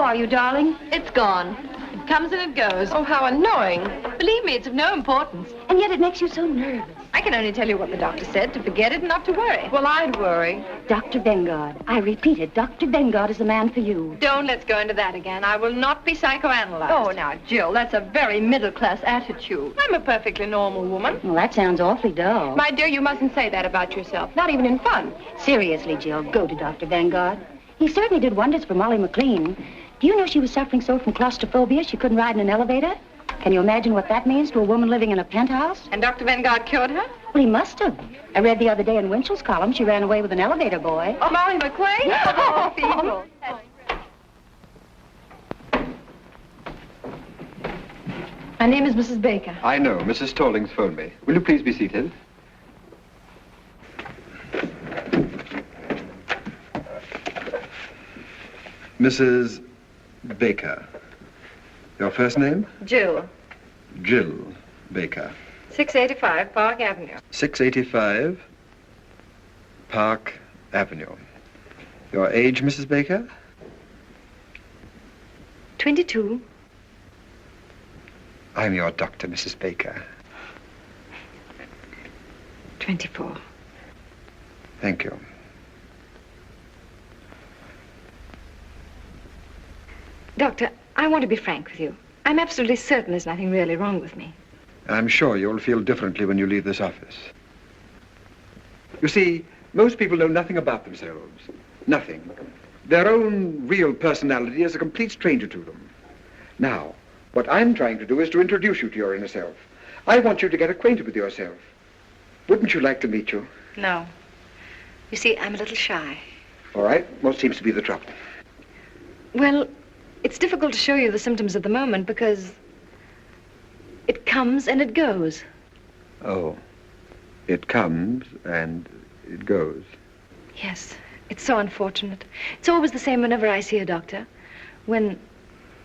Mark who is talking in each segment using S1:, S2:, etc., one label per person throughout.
S1: are you, darling?
S2: It's gone. It comes and it goes.
S1: Oh, how annoying.
S2: Believe me, it's of no importance.
S1: And yet it makes you so nervous.
S2: I can only tell you what the doctor said, to forget it and not to worry.
S1: Well, I'd worry. Dr. Vengard. I repeat it. Dr. Vengard is the man for you.
S2: Don't let's go into that again. I will not be psychoanalyzed.
S1: Oh, now, Jill, that's a very middle-class attitude.
S2: I'm a perfectly normal woman.
S1: Well, that sounds awfully dull.
S2: My dear, you mustn't say that about yourself. Not even in fun.
S1: Seriously, Jill, go to Dr. Vengard. He certainly did wonders for Molly McLean. Do you know she was suffering so from claustrophobia she couldn't ride in an elevator? Can you imagine what that means to a woman living in a penthouse?
S2: And Dr. Vengard cured her?
S1: Well, he must have. I read the other day in Winchell's column she ran away with an elevator boy.
S2: Oh, Molly McLean? Oh, people. My name is Mrs. Baker.
S3: I know. Mrs. Stallings phoned me. Will you please be seated? Mrs. Baker. Your first name?
S2: Jill.
S3: Jill Baker.
S2: 685 Park Avenue.
S3: 685 Park Avenue. Your age, Mrs. Baker?
S2: 22.
S3: I'm your doctor, Mrs. Baker.
S2: 24.
S3: Thank you.
S2: Doctor, I want to be frank with you. I'm absolutely certain there's nothing really wrong with me.
S3: I'm sure you'll feel differently when you leave this office. You see, most people know nothing about themselves. Nothing. Their own real personality is a complete stranger to them. Now, what I'm trying to do is to introduce you to your inner self. I want you to get acquainted with yourself. Wouldn't you like to meet you?
S2: No. You see, I'm a little shy.
S3: All right. What seems to be the trouble?
S2: Well, it's difficult to show you the symptoms at the moment because it comes and it goes.
S3: Oh. It comes and it goes.
S2: Yes. It's so unfortunate. It's always the same whenever I see a doctor. When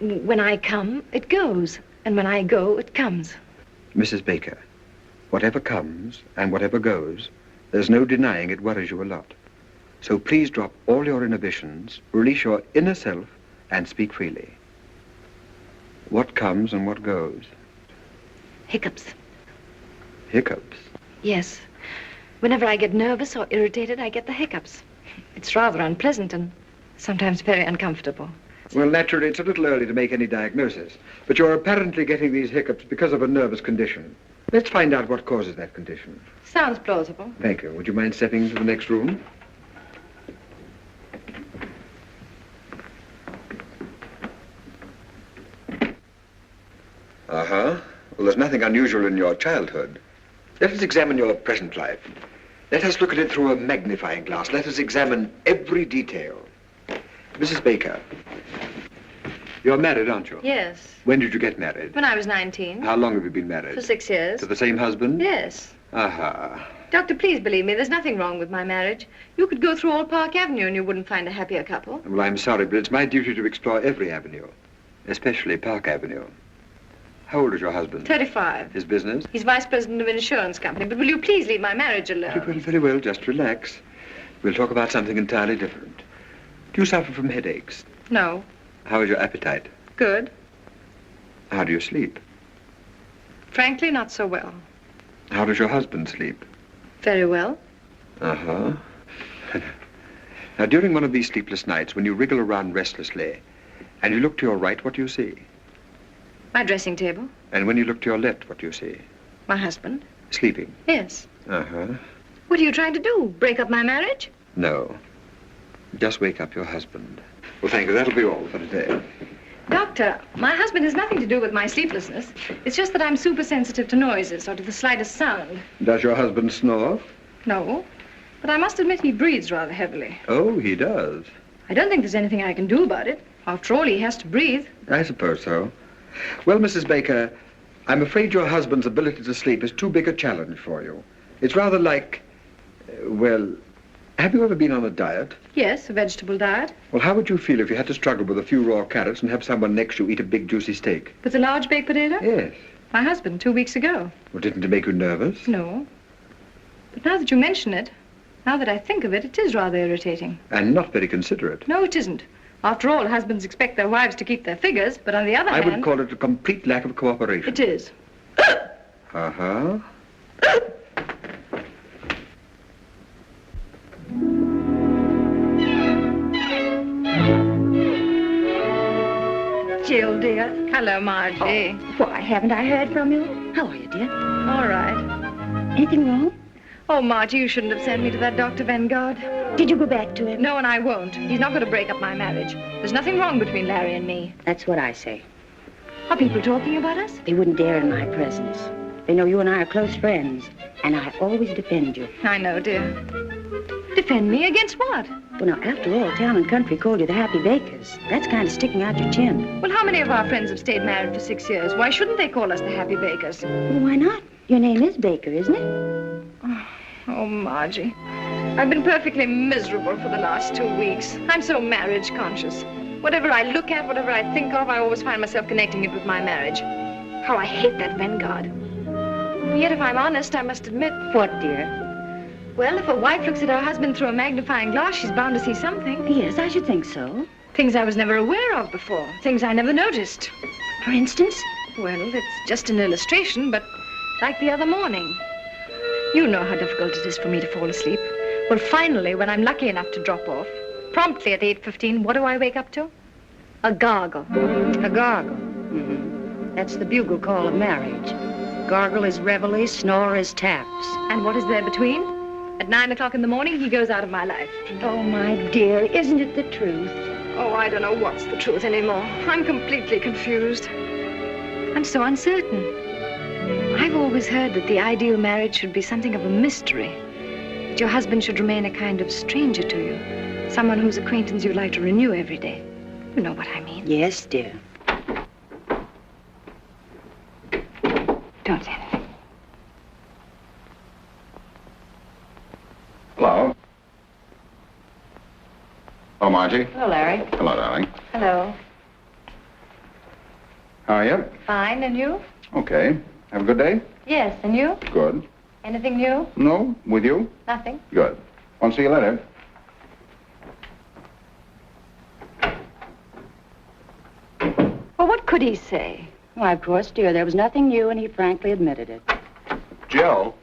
S2: I come, it goes. And when I go, it comes.
S3: Mrs. Baker, whatever comes and whatever goes, there's no denying it worries you a lot. So please drop all your inhibitions, release your inner self, and speak freely. What comes and what goes?
S2: Hiccups.
S3: Hiccups?
S2: Yes. Whenever I get nervous or irritated, I get the hiccups. It's rather unpleasant and sometimes very uncomfortable.
S3: Well, naturally, it's a little early to make any diagnosis, but you're apparently getting these hiccups because of a nervous condition. Let's find out what causes that condition.
S2: Sounds plausible.
S3: Thank you. Would you mind stepping into the next room? Uh-huh. Well, there's nothing unusual in your childhood. Let us examine your present life. Let us look at it through a magnifying glass. Let us examine every detail. Mrs. Baker, you're married, aren't you?
S2: Yes.
S3: When did you get married?
S2: When I was 19.
S3: How long have you been married?
S2: For 6 years.
S3: To the same husband?
S2: Yes.
S3: Aha.
S2: Doctor, please believe me, there's nothing wrong with my marriage. You could go through all Park Avenue and you wouldn't find a happier couple.
S3: Well, I'm sorry, but it's my duty to explore every avenue, especially Park Avenue. How old is your husband?
S2: 35.
S3: His business?
S2: He's vice president of an insurance company. But will you please leave my marriage alone?
S3: Well, very well. Just relax. We'll talk about something entirely different. Do you suffer from headaches?
S2: No.
S3: How is your appetite?
S2: Good.
S3: How do you sleep?
S2: Frankly, not so well.
S3: How does your husband sleep?
S2: Very well.
S3: Uh-huh. Now, during one of these sleepless nights, when you wriggle around restlessly, and you look to your right, what do you see?
S2: My dressing table.
S3: And when you look to your left, what do you see?
S2: My husband.
S3: Sleeping?
S2: Yes.
S3: Uh-huh.
S2: What are you trying to do? Break up my marriage?
S3: No. Just wake up your husband. Well, thank you. That'll be all for today.
S2: Doctor, my husband has nothing to do with my sleeplessness. It's just that I'm super sensitive to noises or to the slightest sound.
S3: Does your husband snore?
S2: No. But I must admit he breathes rather heavily.
S3: Oh, he does.
S2: I don't think there's anything I can do about it. After all, he has to breathe.
S3: I suppose so. Well, Mrs. Baker, I'm afraid your husband's ability to sleep is too big a challenge for you. It's rather like, well, have you ever been on a diet?
S2: Yes, a vegetable diet.
S3: Well, how would you feel if you had to struggle with a few raw carrots and have someone next to you eat a big juicy steak?
S2: With a large baked potato?
S3: Yes.
S2: My husband, 2 weeks ago.
S3: Well, didn't it make you nervous?
S2: No. But now that you mention it, now that I think of it, it is rather irritating.
S3: And not very considerate.
S2: No, it isn't. After all, husbands expect their wives to keep their figures, but on the other hand...
S3: I would call it a complete lack of cooperation.
S2: It is.
S3: Uh-huh.
S1: Jill, dear.
S2: Hello, Margie.
S1: Why, haven't I heard from you? How are you, dear?
S2: All right.
S1: Anything wrong?
S2: Oh, Margie, you shouldn't have sent me to that Dr. Vanguard.
S1: Did you go back to him?
S2: No, and I won't. He's not going to break up my marriage. There's nothing wrong between Larry and me.
S1: That's what I say.
S2: Are people talking about us?
S1: They wouldn't dare in my presence. They know you and I are close friends, and I always defend you.
S2: I know, dear. Defend me against what?
S1: Well, now, after all, town and country called you the Happy Bakers. That's kind of sticking out your chin.
S2: Well, how many of our friends have stayed married for 6 years? Why shouldn't they call us the Happy Bakers?
S1: Well, why not? Your name is Baker, isn't it?
S2: Oh, Margie. I've been perfectly miserable for the last 2 weeks. I'm so marriage conscious. Whatever I look at, whatever I think of, I always find myself connecting it with my marriage. How I hate that Vanguard. Yet, if I'm honest, I must admit...
S1: What, dear?
S2: Well, if a wife looks at her husband through a magnifying glass, she's bound to see something.
S1: Yes, I should think so.
S2: Things I was never aware of before. Things I never noticed.
S1: For instance?
S2: Well, it's just an illustration, but like the other morning. You know how difficult it is for me to fall asleep. Well, finally, when I'm lucky enough to drop off, promptly at 8:15, what do I wake up to? A gargle.
S1: A gargle. Mm-hmm. That's the bugle call of marriage. Gargle is reveille, snore is taps.
S2: And what is there between? At 9 o'clock in the morning, he goes out of my life.
S1: Oh, my dear, isn't it the truth?
S2: Oh, I don't know what's the truth anymore. I'm completely confused. I'm so uncertain. I've always heard that the ideal marriage should be something of a mystery. That your husband should remain a kind of stranger to you. Someone whose acquaintance you'd like to renew every day. You know what I mean.
S1: Yes, dear.
S2: Don't say anything.
S4: Hello. Hello, Margie.
S2: Hello, Larry.
S4: Hello, darling.
S2: Hello.
S4: How are you?
S2: Fine, and you?
S4: Okay. Have a good day?
S2: Yes, and you?
S4: Good.
S2: Anything new?
S4: No? With you?
S2: Nothing.
S4: Good. I'll see you later.
S2: Well, what could he say?
S1: Why, of course, dear, there was nothing new, and he frankly admitted it.
S4: Jill,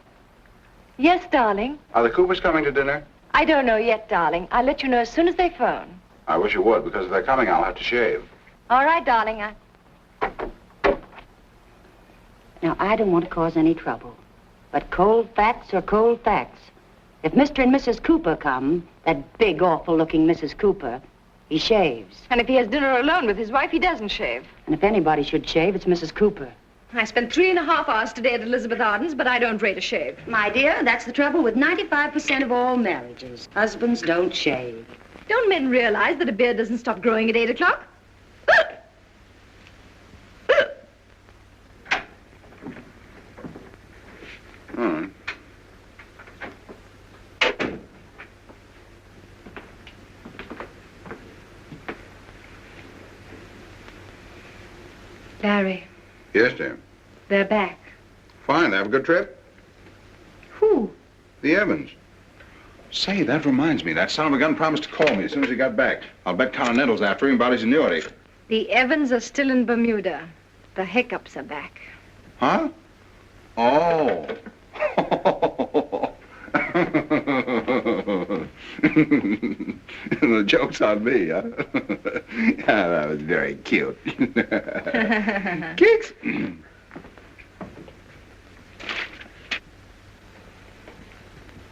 S2: Yes, darling.
S4: are the Coopers coming to dinner?
S2: I don't know yet, darling. I'll let you know as soon as they phone.
S4: I wish you would, because if they're coming, I'll have to shave.
S2: All right, darling.
S1: Now, I don't want to cause any trouble, but cold facts are cold facts. If Mr. and Mrs. Cooper come, that big, awful-looking Mrs. Cooper, he shaves.
S2: And if he has dinner alone with his wife, he doesn't shave.
S1: And if anybody should shave, it's Mrs. Cooper.
S2: I spent 3.5 hours today at Elizabeth Arden's, but I don't rate a shave.
S1: My dear, that's the trouble with 95% of all marriages. Husbands don't shave.
S2: Don't men realize that a beard doesn't stop growing at 8 o'clock?
S4: Hmm.
S2: Larry,
S4: Yes, dear.
S2: they're back.
S4: Fine. Have a good trip?
S2: Who?
S4: The Evans. Say, that reminds me. That son of a gun promised to call me as soon as he got back. I'll bet Continental's after him about his annuity.
S2: The Evans are still in Bermuda. The hiccups are back.
S4: Huh? Oh. The joke's on me, huh? Yeah, that was very cute. Kicks.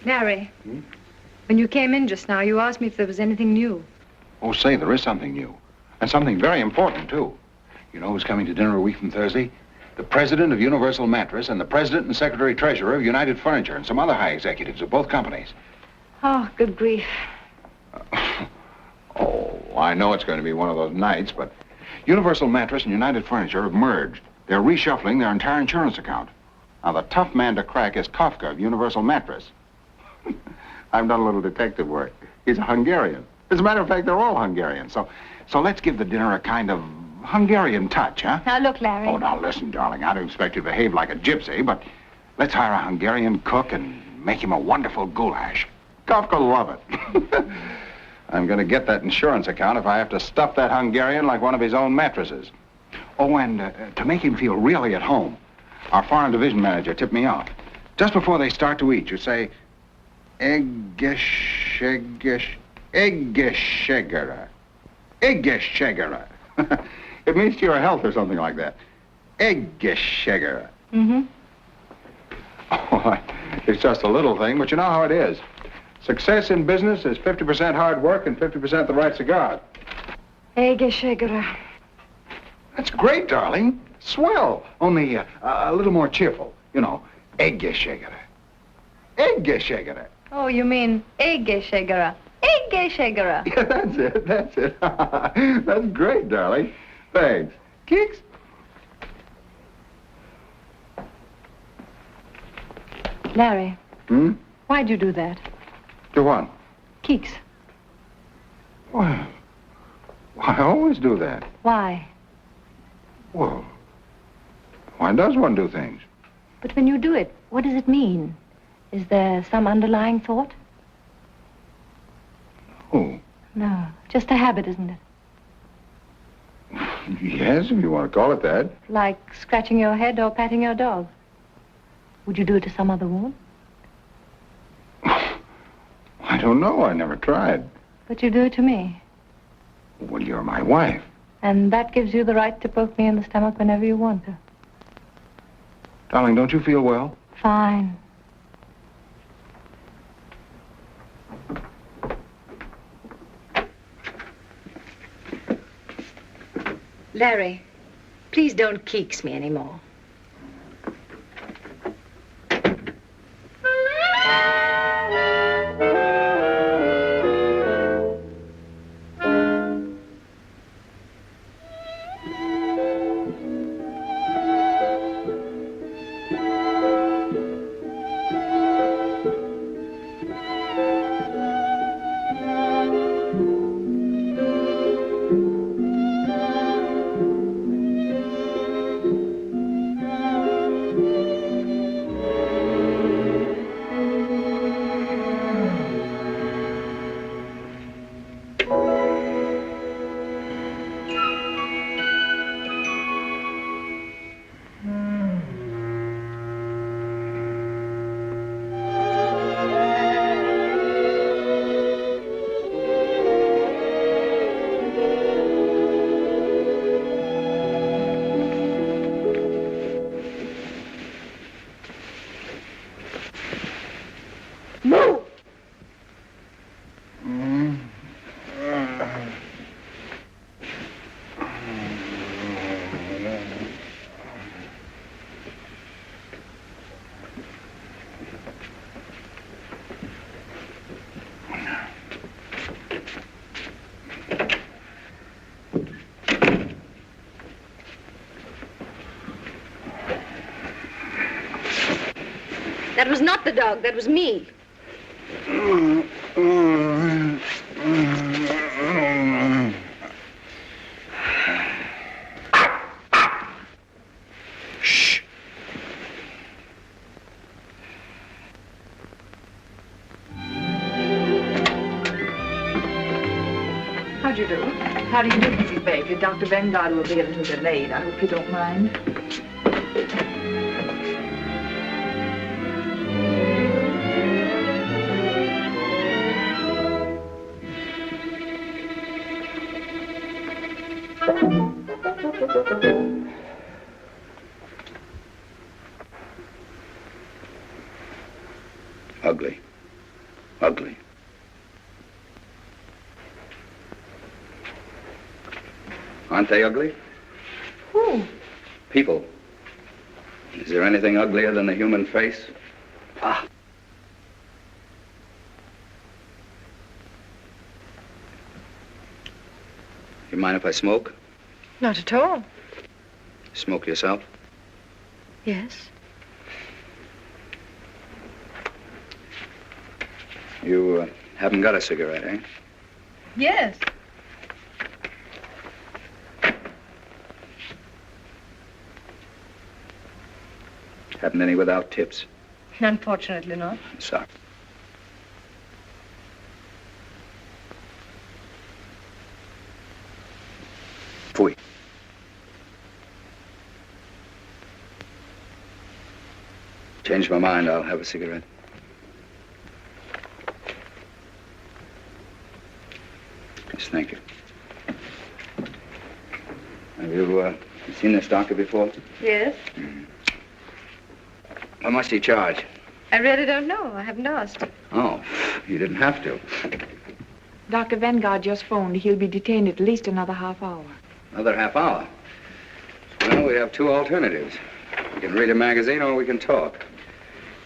S2: Larry, when you came in just now, you asked me if there was anything new.
S4: Oh, say, there is something new. And something very important, too. You know who's coming to dinner a week from Thursday? The president of Universal Mattress and the president and secretary-treasurer of United Furniture and some other high executives of both companies.
S2: Oh, good grief.
S4: Oh, I know it's going to be one of those nights, but Universal Mattress and United Furniture have merged. They're reshuffling their entire insurance account. Now, the tough man to crack is Kafka of Universal Mattress. I've done a little detective work. He's a Hungarian. As a matter of fact, they're all Hungarian. So let's give the dinner a kind of Hungarian touch, huh?
S2: Now, look, Larry.
S4: Oh, now, listen, darling. I don't expect you to behave like a gypsy, but let's hire a Hungarian cook and make him a wonderful goulash. Kafka will love it. I'm going to get that insurance account if I have to stuff that Hungarian like one of his own mattresses. Oh, and to make him feel really at home, our foreign division manager tipped me off. Just before they start to eat, you say, Eggeschegera. Eggeschegera. It means to your health or something like that. Eggeschegera.
S2: Mm-hmm.
S4: Oh, it's just a little thing, but you know how it is. Success in business is 50% hard work and 50% the right cigar.
S2: Eggeschegera.
S4: That's great, darling. Swell. Only a little more cheerful. You know, Eggeschegera. Eggeschegera.
S2: Oh, you mean Eggeschegera. Eggeschegera.
S4: Yeah, that's it. That's it. That's great, darling. Thanks. Kicks?
S2: Larry.
S4: Hmm?
S2: Why'd you do that?
S4: Do what?
S2: Keeks.
S4: Well, I always do that.
S2: Why?
S4: Well, why does one do things?
S2: But when you do it, what does it mean? Is there some underlying thought?
S4: Oh,
S2: No, just a habit, isn't it?
S4: yes, if you want to call it that.
S2: Like scratching your head or patting your dog. Would you do it to some other woman?
S4: I don't know. I never tried.
S2: But you do it to me.
S4: Well, you're my wife.
S2: And that gives you the right to poke me in the stomach whenever you want to.
S4: Darling, don't you feel well?
S2: Fine.
S1: Larry, please don't keeks me anymore.
S2: That was not the dog, that was me.
S4: Shh.
S5: How'd you do? How do you do, Mrs. Baker? Dr. Vanguard will be a little delayed. I hope you don't mind.
S6: Ugly. Ugly. Aren't they ugly?
S2: Who?
S6: People. Is there anything uglier than the human face? Ah. You mind if I smoke?
S2: Not at all.
S6: Smoke yourself?
S2: Yes.
S6: You haven't got a cigarette, eh?
S2: Yes.
S6: Haven't any without tips?
S2: Unfortunately not.
S6: Sorry. Changed my mind. I'll have a cigarette. Yes, thank you. Have you seen this doctor before?
S2: Yes?
S6: How much do you charge?
S2: I really don't know. I haven't asked.
S6: Oh, you didn't have to.
S5: Dr. Vanguard just phoned. He'll be detained at least another half hour.
S6: Another half hour. Well, we have two alternatives. We can read a magazine or we can talk.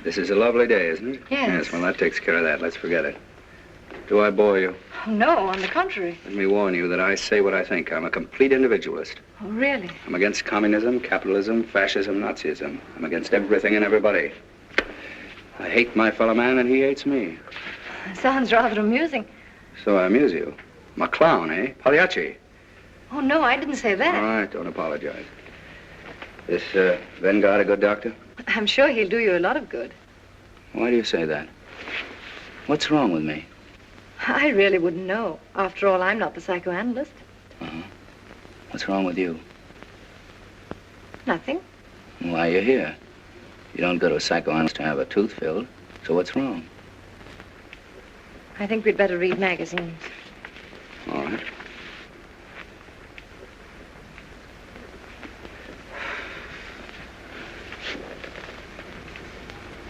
S6: This is a lovely day, isn't it?
S2: Yes.
S6: Yes, well, that takes care of that. Let's forget it. Do I bore you?
S2: Oh, no, on the contrary.
S6: Let me warn you that I say what I think. I'm a complete individualist.
S2: Oh, really?
S6: I'm against communism, capitalism, fascism, Nazism. I'm against everything and everybody. I hate my fellow man and he hates me.
S2: Sounds rather amusing.
S6: So I amuse you. I'm a clown, eh? Pagliacci.
S2: Oh, no, I didn't say
S6: All
S2: that.
S6: right, don't apologize. This Vanguard a good doctor?
S2: I'm sure he'll do you a lot of good.
S6: Why do you say that? What's wrong with me?
S2: I really wouldn't know. After all, I'm not the psychoanalyst.
S6: Uh-huh. What's wrong with you?
S2: Nothing.
S6: Why are you here? You don't go to a psychoanalyst to have a tooth filled. So what's wrong?
S2: I think we'd better read magazines.
S6: All right.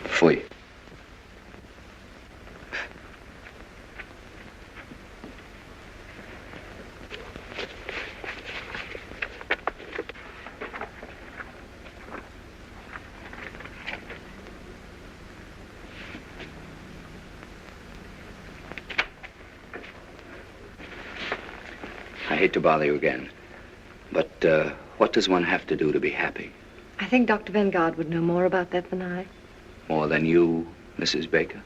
S6: Fui. I hate to bother you again, but what does one have to do to be happy?
S2: I think Dr. Vanguard would know more about that than I.
S6: More than you, Mrs. Baker?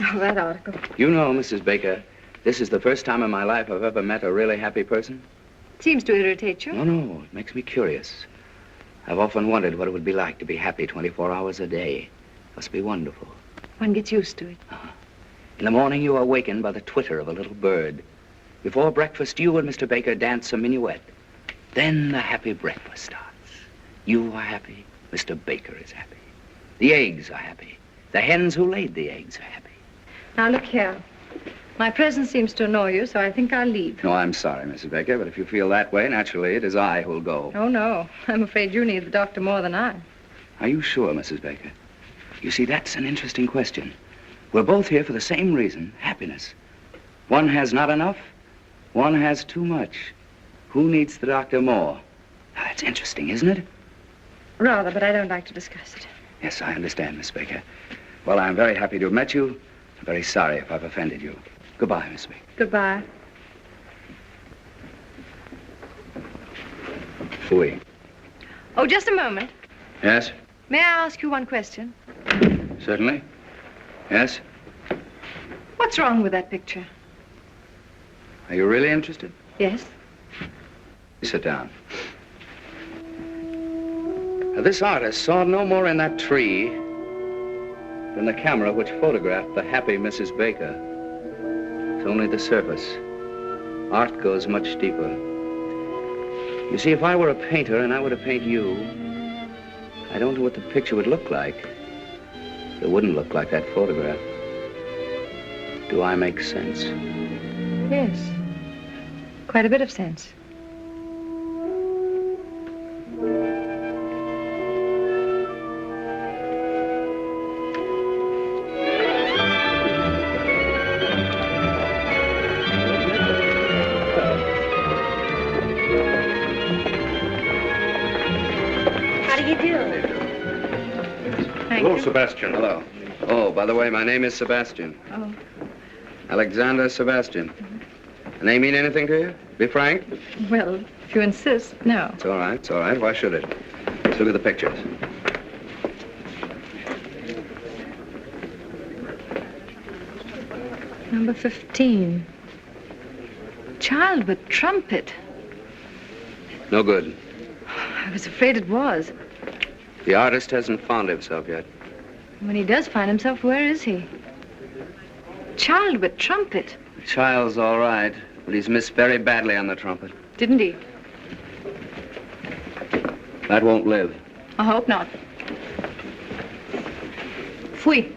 S2: Oh, that article.
S6: You know, Mrs. Baker, this is the first time in my life I've ever met a really happy person.
S2: Seems to irritate you.
S6: No, it makes me curious. I've often wondered what it would be like to be happy 24 hours a day. Must be wonderful.
S2: One gets used to it.
S6: In the morning, you are awakened by the twitter of a little bird. Before breakfast, you and Mr. Baker dance a minuet. Then the happy breakfast starts. You are happy. Mr. Baker is happy. The eggs are happy. The hens who laid the eggs are happy.
S2: Now, look here. My presence seems to annoy you, so I think I'll leave.
S6: No, I'm sorry, Mrs. Baker, but if you feel that way, naturally, it is I who'll go.
S2: Oh, no. I'm afraid you need the doctor more than I.
S6: Are you sure, Mrs. Baker? You see, that's an interesting question. We're both here for the same reason, happiness. One has not enough, one has too much. Who needs the doctor more? Now, that's interesting, isn't it?
S2: Rather, but I don't like to discuss it.
S6: Yes, I understand, Miss Baker. Well, I'm very happy to have met you. I'm very sorry if I've offended you. Goodbye, Miss Baker.
S2: Goodbye.
S6: Fui.
S2: Oh, just a moment.
S6: Yes?
S2: May I ask you one question?
S6: Certainly. Yes?
S2: What's wrong with that picture?
S6: Are you really interested?
S2: Yes.
S6: Sit down. Now, this artist saw no more in that tree than the camera which photographed the happy Mrs. Baker. It's only the surface. Art goes much deeper. You see, if I were a painter and I were to paint you, I don't know what the picture would look like. It wouldn't look like that photograph. Do I make sense?
S2: Yes. Quite a bit of sense.
S7: Hello, Sebastian.
S6: Hello. Oh, by the way, my name is Sebastian.
S2: Oh.
S6: Alexander Sebastian. The name mean anything to you? Be frank.
S2: Well, if you insist, no.
S6: It's all right, it's all right. Why should it? Let's look at the pictures.
S2: Number 15. Child with trumpet.
S6: No good.
S2: I was afraid it was.
S6: The artist hasn't found himself yet.
S2: When he does find himself, where is he? Child with trumpet.
S6: The child's all right, but he's missed very badly on the trumpet.
S2: Didn't he?
S6: That won't live.
S2: I hope not. Fui.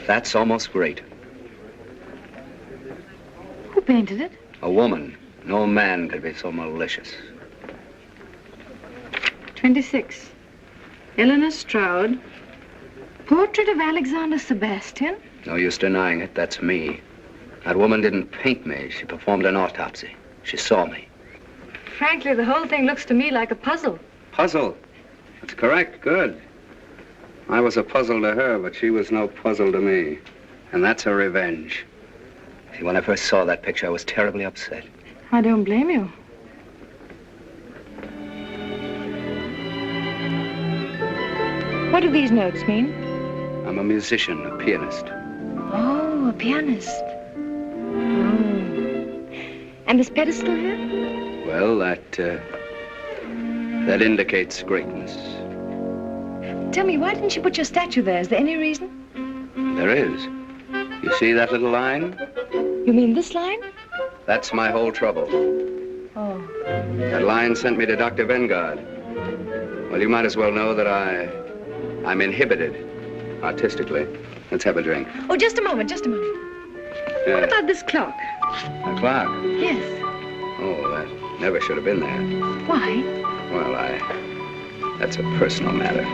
S6: That's almost great.
S2: Who painted it?
S6: A woman. No man could be so malicious.
S2: 26. Eleanor Stroud. Portrait of Alexander Sebastian.
S6: No use denying it. That's me. That woman didn't paint me. She performed an autopsy. She saw me.
S2: Frankly, the whole thing looks to me like a puzzle.
S6: Puzzle. That's correct. Good. I was a puzzle to her, but she was no puzzle to me. And that's her revenge. See, when I first saw that picture, I was terribly upset.
S2: I don't blame you. What do these notes mean?
S6: I'm a musician, a pianist.
S2: Oh, a pianist. Oh. And this pedestal here?
S6: Well, that indicates greatness.
S2: Tell me, why didn't you put your statue there? Is there any reason?
S6: There is. You see that little line?
S2: You mean this line?
S6: That's my whole trouble.
S2: Oh.
S6: That line sent me to Dr. Vengard. Well, you might as well know that I'm inhibited, artistically. Let's have a drink.
S2: Oh, just a moment, just a moment. What about this clock?
S6: A clock?
S2: Yes.
S6: Oh, that never should have been there.
S2: Why?
S6: Well, that's a personal matter.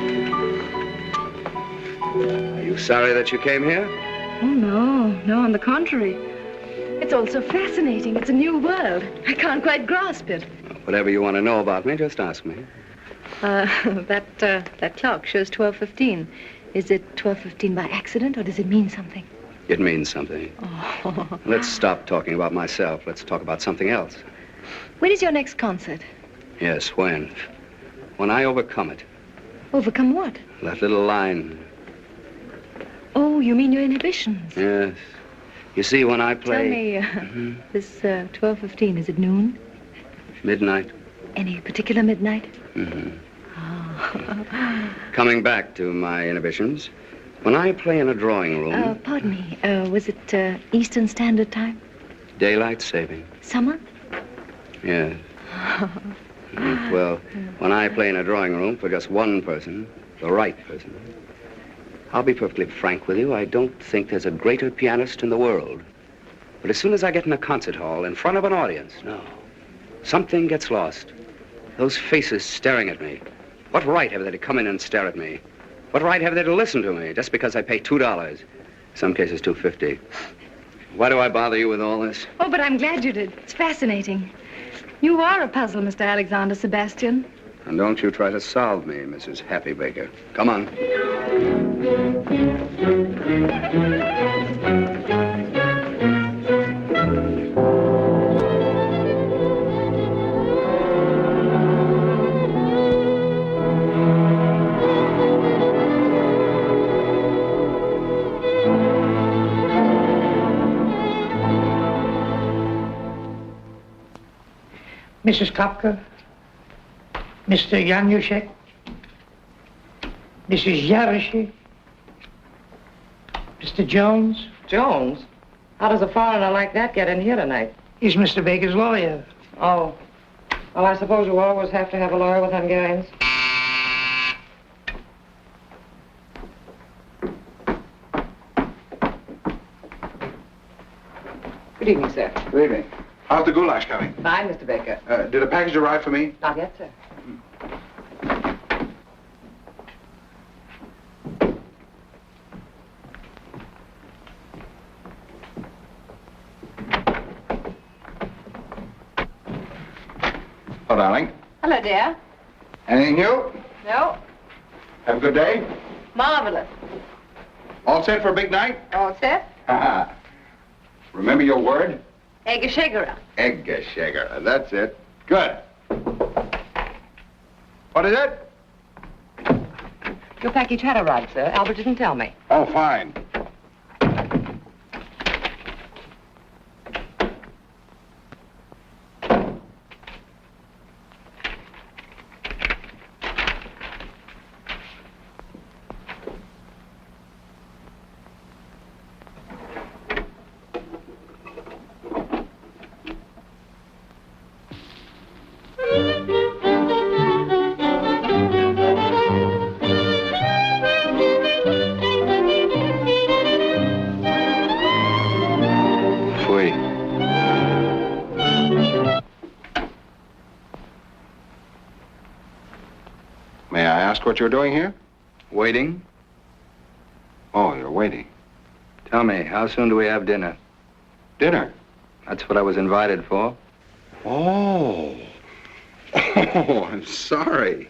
S6: Are you sorry that you came here?
S2: Oh, no. No, on the contrary. It's all so fascinating. It's a new world. I can't quite grasp it.
S6: Whatever you want to know about me, just ask me.
S2: That clock shows 12:15. Is it 12:15 by accident, or does it mean something?
S6: It means something.
S2: Oh.
S6: Let's stop talking about myself. Let's talk about something else.
S2: When is your next concert?
S6: Yes, when? When I overcome it.
S2: Overcome what?
S6: That little line.
S2: Oh, you mean your inhibitions?
S6: Yes. You see, when I play...
S2: Tell me, this 12:15, is it noon?
S6: Midnight.
S2: Any particular midnight?
S6: Mm-hmm.
S2: Oh.
S6: Coming back to my inhibitions, when I play in a drawing room...
S2: Pardon me, was it Eastern Standard Time?
S6: Daylight saving.
S2: Summer?
S6: Yes. Well, when I play in a drawing room for just one person, the right person, I'll be perfectly frank with you, I don't think there's a greater pianist in the world. But as soon as I get in a concert hall, in front of an audience, no. Something gets lost. Those faces staring at me. What right have they to come in and stare at me? What right have they to listen to me just because I pay $2? Some cases $2.50. Why do I bother you with all this?
S2: Oh, but I'm glad you did. It's fascinating. You are a puzzle, Mr. Alexander Sebastian.
S6: And don't you try to solve me, Mrs. Happy Baker. Come on.
S8: Mrs. Kopka, Mr. Januszek, Mrs. Yaroshi, Mr. Jones.
S5: Jones? How does a foreigner like that get in here tonight?
S8: He's Mr. Baker's lawyer.
S5: Oh. Well, I suppose you always have to have a lawyer with Hungarians. Good evening, sir.
S4: Good evening. How's the goulash coming?
S5: Fine, Mr. Baker.
S4: Did a package arrive for me?
S5: Not yet, sir.
S4: Oh, darling.
S5: Hello, dear.
S4: Anything new?
S5: No?
S4: Have a good day.
S5: Marvelous.
S4: All set for a big night?
S5: All set?
S4: Ha-ha. Remember your word?
S5: Egeshegera.
S4: Egeshegger. That's it. Good. What is it?
S5: Your package had arrived, sir. Albert didn't tell me.
S4: Oh, fine. ask what you're doing here?
S6: Waiting?
S4: Oh, you're waiting.
S6: Tell me, how soon do we have dinner?
S4: Dinner?
S6: That's what I was invited for.
S4: Oh. Oh, I'm sorry.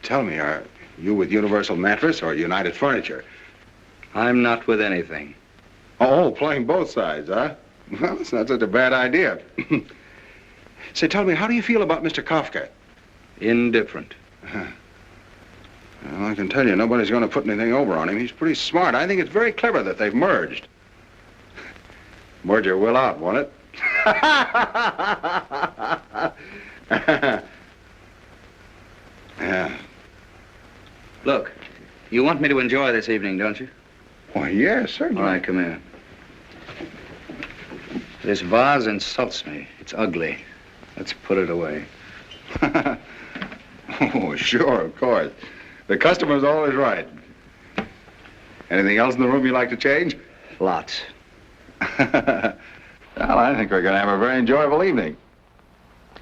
S4: Tell me, are you with Universal Mattress or United Furniture?
S6: I'm not with anything.
S4: Oh, playing both sides, huh? Well, it's not such a bad idea. Say, tell me, how do you feel about Mr. Kafka?
S6: Indifferent.
S4: Well, I can tell you, nobody's going to put anything over on him. He's pretty smart. I think it's very clever that they've merged. Merger will out, won't it? Yeah.
S6: Look, you want me to enjoy this evening, don't you?
S4: Why, yes, certainly.
S6: All right, come here. This vase insults me. It's ugly. Let's put it away.
S4: Oh, sure, of course. The customer's always right. Anything else in the room you'd like to change?
S6: Lots.
S4: Well, I think we're going to have a very enjoyable evening.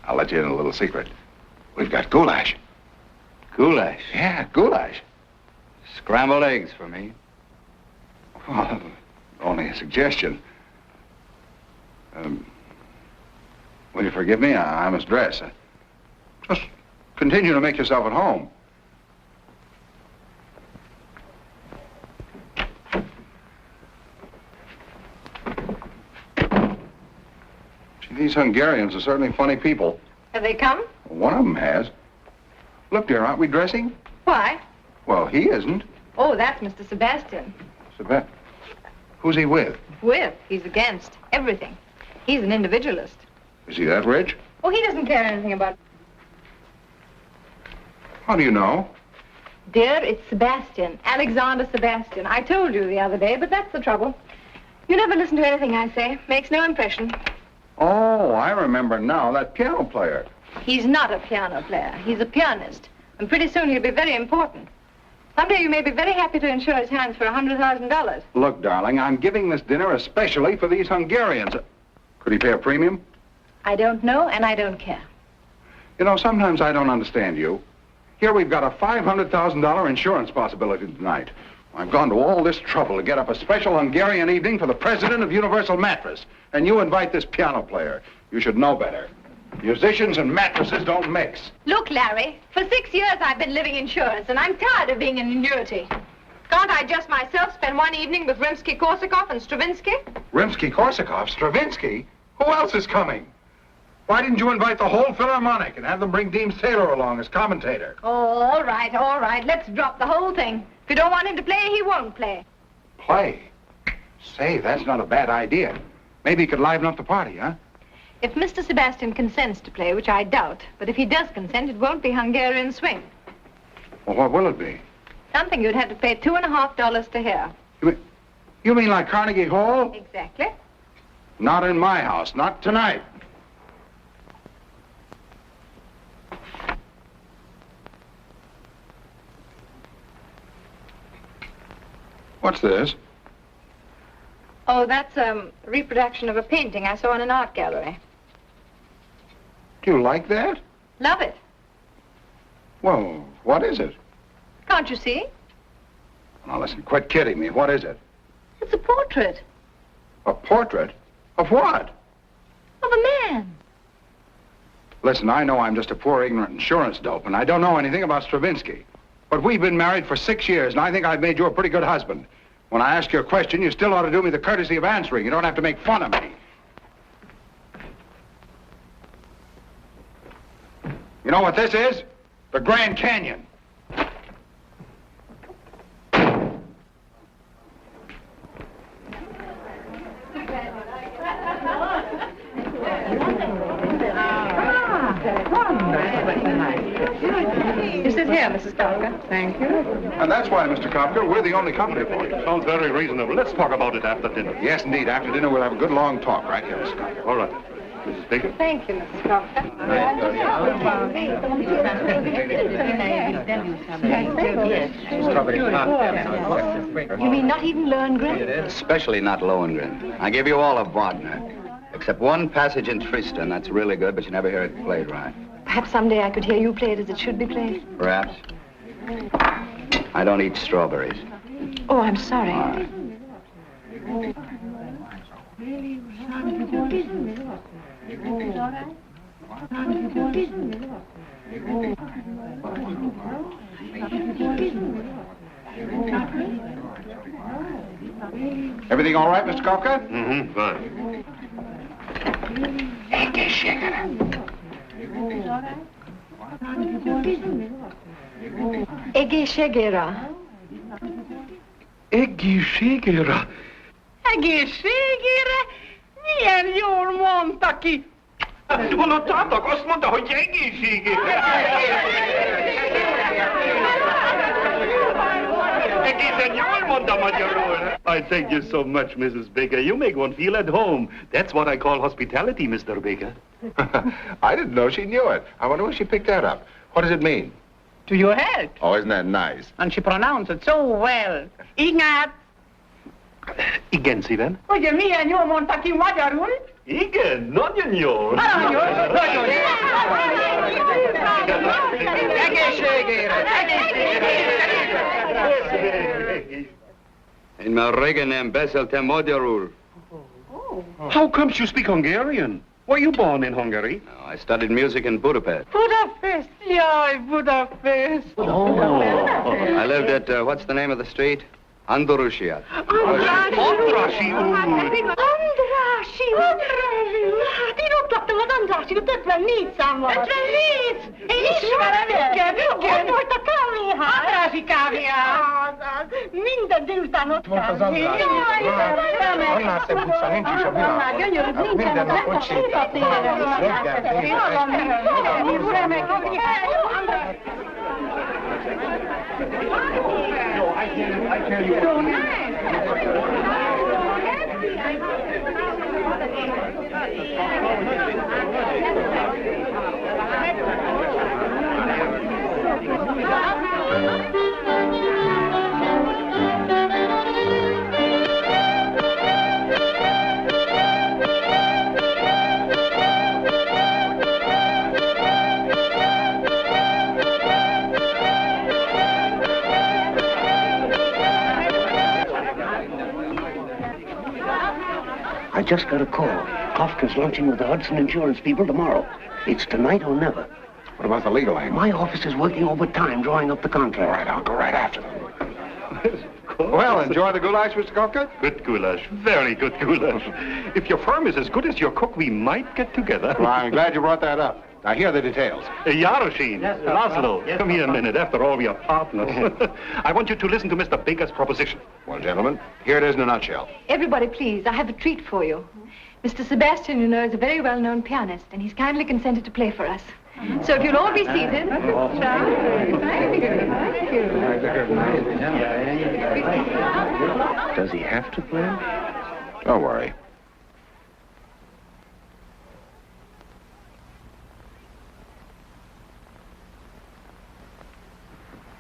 S4: I'll let you in a little secret. We've got goulash.
S6: Goulash?
S4: Yeah, goulash.
S6: Scrambled eggs for me.
S4: Well, only a suggestion. Will you forgive me? I must dress. Just continue to make yourself at home. Gee, these Hungarians are certainly funny people.
S2: Have they come?
S4: One of them has. Look, dear, aren't we dressing?
S2: Why?
S4: Well, he isn't.
S2: Oh, that's Mr. Sebastian.
S4: Sebastian. Who's he with?
S2: With. He's against everything. He's an individualist.
S4: Is he that rich?
S2: Oh, he doesn't care anything about...
S4: How do you know?
S2: Dear, it's Sebastian. Alexander Sebastian. I told you the other day, but that's the trouble. You never listen to anything I say. Makes no impression.
S4: Oh, I remember now. That piano player.
S2: He's not a piano player. He's a pianist. And pretty soon he'll be very important. Someday you may be very happy to insure his hands for $100,000.
S4: Look, darling, I'm giving this dinner especially for these Hungarians. Could he pay a premium?
S2: I don't know, and I don't care.
S4: You know, sometimes I don't understand you. Here we've got a $500,000 insurance possibility tonight. I've gone to all this trouble to get up a special Hungarian evening for the president of Universal Mattress. And you invite this piano player. You should know better. Musicians and mattresses don't mix.
S2: Look, Larry, for 6 years I've been living insurance, and I'm tired of being an annuity. Can't I just myself spend one evening with Rimsky-Korsakov and Stravinsky?
S4: Rimsky-Korsakov? Stravinsky? Who else is coming? Why didn't you invite the whole Philharmonic and have them bring Deems Taylor along as commentator?
S2: Oh, all right, all right. Let's drop the whole thing. If you don't want him to play, he won't play.
S4: Play? Say, that's not a bad idea. Maybe he could liven up the party, huh?
S2: If Mr. Sebastian consents to play, which I doubt, but if he does consent, it won't be Hungarian swing.
S4: Well, what will it be?
S2: Something you'd have to pay $2.50 to hear.
S4: You mean like Carnegie Hall?
S2: Exactly.
S4: Not in my house, not tonight. What's this?
S2: Oh, that's a reproduction of a painting I saw in an art gallery.
S4: Do you like that?
S2: Love it.
S4: Well, what is it?
S2: Can't you see?
S4: Now, listen, quit kidding me. What is it?
S2: It's a portrait
S4: A portrait? Of what?
S2: of a man.
S4: Listen, I know I'm just a poor, ignorant insurance dope, and I don't know anything about Stravinsky. But we've been married for 6 years, and I think I've made you a pretty good husband. When I ask you a question, you still ought to do me the courtesy of answering. You don't have to make fun of me. You know what this is? The Grand Canyon.
S2: You sit here, Mrs. Kafka.
S8: Thank you.
S4: And that's why, Mr. Kopker, we're the only company for you.
S7: Sounds very reasonable. Let's talk about it after dinner.
S4: Yes, indeed. After dinner, we'll have a good long talk, right here, Mr. Kopker.
S7: All right. Mrs. Baker?
S2: Thank you, Mrs. Kafka. You mean not even Lohengrin?
S6: Especially not Lohengrin. I give you all of Wagner. Except one passage in Tristan that's really good, but you never hear it played right.
S2: Perhaps someday I could hear you play it as it should be played.
S6: Perhaps. I don't eat strawberries.
S2: Oh, I'm sorry.
S6: All right.
S4: Everything all right, Mr. Kafka?
S7: Mm-hmm, fine.
S2: Egészségére.
S7: Egészségére.
S8: Egészségére? Milyen jól mondta ki!
S7: Hallottátok? Azt mondta, hogy egészségére. Egészen jól mondta magyarul. I thank you so much, Mrs. Baker. You make one feel at home. That's what I call hospitality, Mr. Baker.
S4: I didn't know she knew it. I wonder where she picked that up. What does it mean?
S8: To your health.
S4: Oh, isn't that nice?
S8: And she pronounced it so well. Ignát!
S7: Igen, szívem.
S8: Ugye milyen jól mondta ki magyarul?
S7: Igen, nagyon jól.
S8: Nagyon jó.
S6: Egészségére! Én már régen nem beszéltem magyarul.
S7: How comes you speak Hungarian? Were you born in Hungary?
S6: No, I studied music in Budapest.
S8: Budapest! Jaj, Budapest!
S6: I lived at, what's the name of the street? Andalusia.
S7: Andrássy úr!
S8: Andrássy! Hát én ott laktam az Andrássy-út 54 számmal. 54? Én ismerem őket! Ott volt a kávéház. Andrássy kávéház. Minden délután ott volt az Andrássy.
S9: Annál szebb utca nincs is a világon. Minden nap ott sétáltunk. Reggel,
S10: I just got a call. Kafka's lunching with the Hudson Insurance people tomorrow. It's tonight or never.
S4: What about the legal angle?
S10: My office is working overtime drawing up the contract.
S4: All right, I'll go right after them. Well, enjoy the goulash, Mr. Kafka?
S7: Good goulash. Very good goulash. If your firm is as good as your cook, we might get together.
S4: Well, I'm glad you brought that up. Now, here are the details.
S7: Yaroshin, Laszlo, come here a minute. After all, we are partners. I want you to listen to Mr. Baker's proposition.
S4: Well, gentlemen, here it is in a nutshell.
S2: Everybody, please, I have a treat for you. Mr. Sebastian, you know, is a very well-known pianist, and he's kindly consented to play for us. So if you'll all be seated.
S10: Does he have to play?
S4: Don't worry.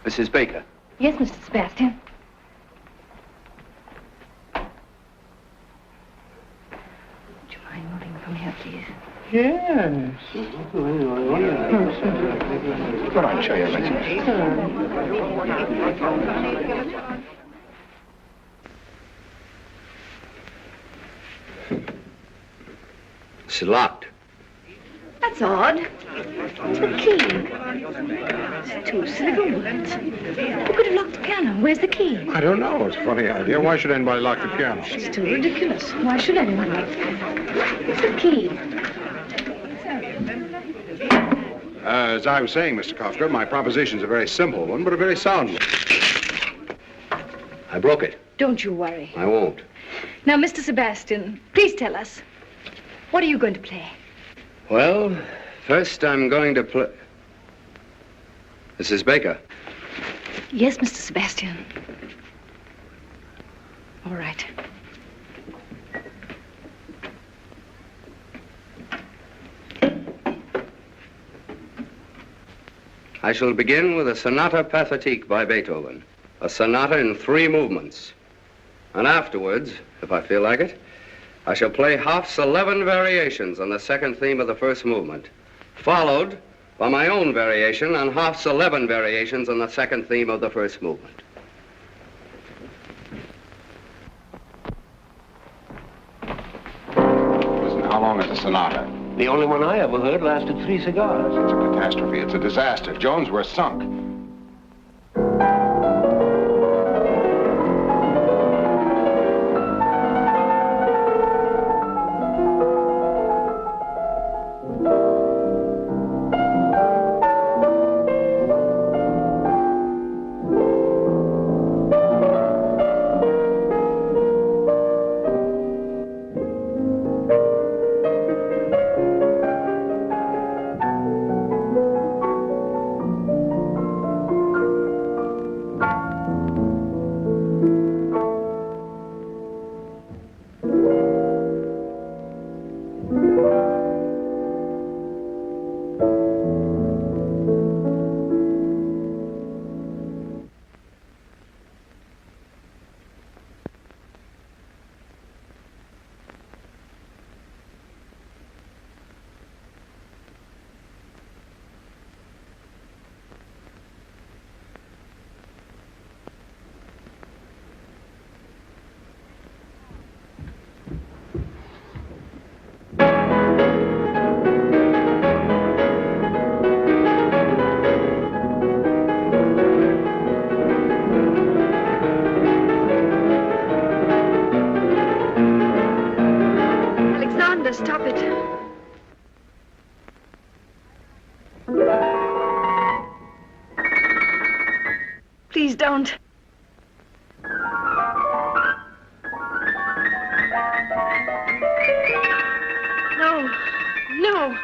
S6: Mrs. Baker.
S2: Yes, Mr. Sebastian. Would you mind moving from here, please?
S8: Yes.
S4: Go on, show your message.
S6: It's locked.
S2: That's odd. It's the key. It's two silver words. Who could have locked the piano? Where's the key?
S4: I don't know. It's a funny idea. Why should anybody lock the piano?
S2: It's too ridiculous. Why should anyone? It's the key.
S4: As I was saying, Mr. Kafka, my proposition's a very simple one, but a very sound one.
S6: I broke it.
S2: Don't you worry.
S6: I won't.
S2: Now, Mr. Sebastian, please tell us. What are you going to play?
S6: Well, first I'm going to play... Mrs. Baker.
S2: Yes, Mr. Sebastian. All right.
S6: I shall begin with a Sonata Pathétique by Beethoven. A sonata in 3 movements. And afterwards, if I feel like it, I shall play Hoff's 11 variations on the second theme of the first movement, followed for my own variation on Hoff's 11 variations on the second theme of the first movement.
S4: Listen, how long is the sonata?
S10: The only one I ever heard lasted 3 cigars.
S4: It's a catastrophe. It's a disaster. Jones, we're sunk.
S2: Stop it. Please don't. No. No.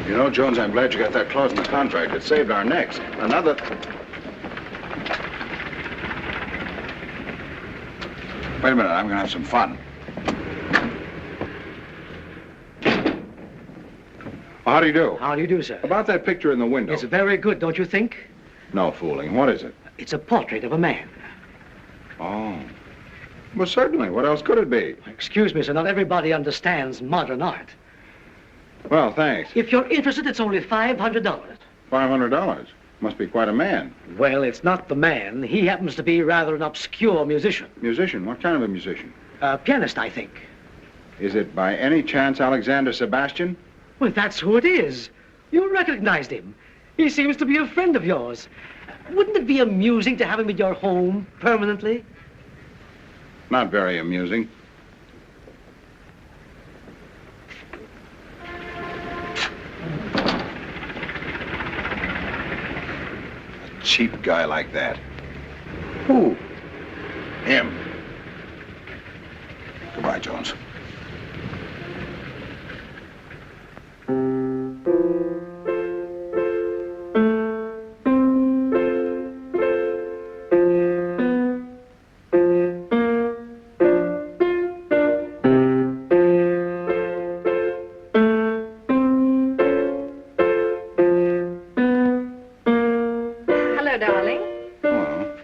S4: You know, Jones, I'm glad you got that clause in the contract. It saved our necks. Another... Wait a minute, I'm gonna have some fun. Well, how do you do?
S10: How do you do, sir?
S4: About that picture in the window.
S10: It's very good, don't you think?
S4: No fooling. What is it?
S10: It's a portrait of a man.
S4: Oh. Well, certainly. What else could it be?
S10: Excuse me, sir, not everybody understands modern art.
S4: Well, thanks.
S10: If you're interested, it's only $500.
S4: $500? Must be quite a man.
S10: Well, it's not the man. He happens to be rather an obscure musician.
S4: Musician? What kind of a musician?
S10: A pianist, I think.
S4: Is it by any chance Alexander Sebastian?
S10: Well, that's who it is. You recognized him. He seems to be a friend of yours. Wouldn't it be amusing to have him in your home permanently?
S4: Not very amusing. A cheap guy like that.
S10: Who?
S4: Him. Goodbye, Jones.
S2: Hello, darling.
S4: Hello.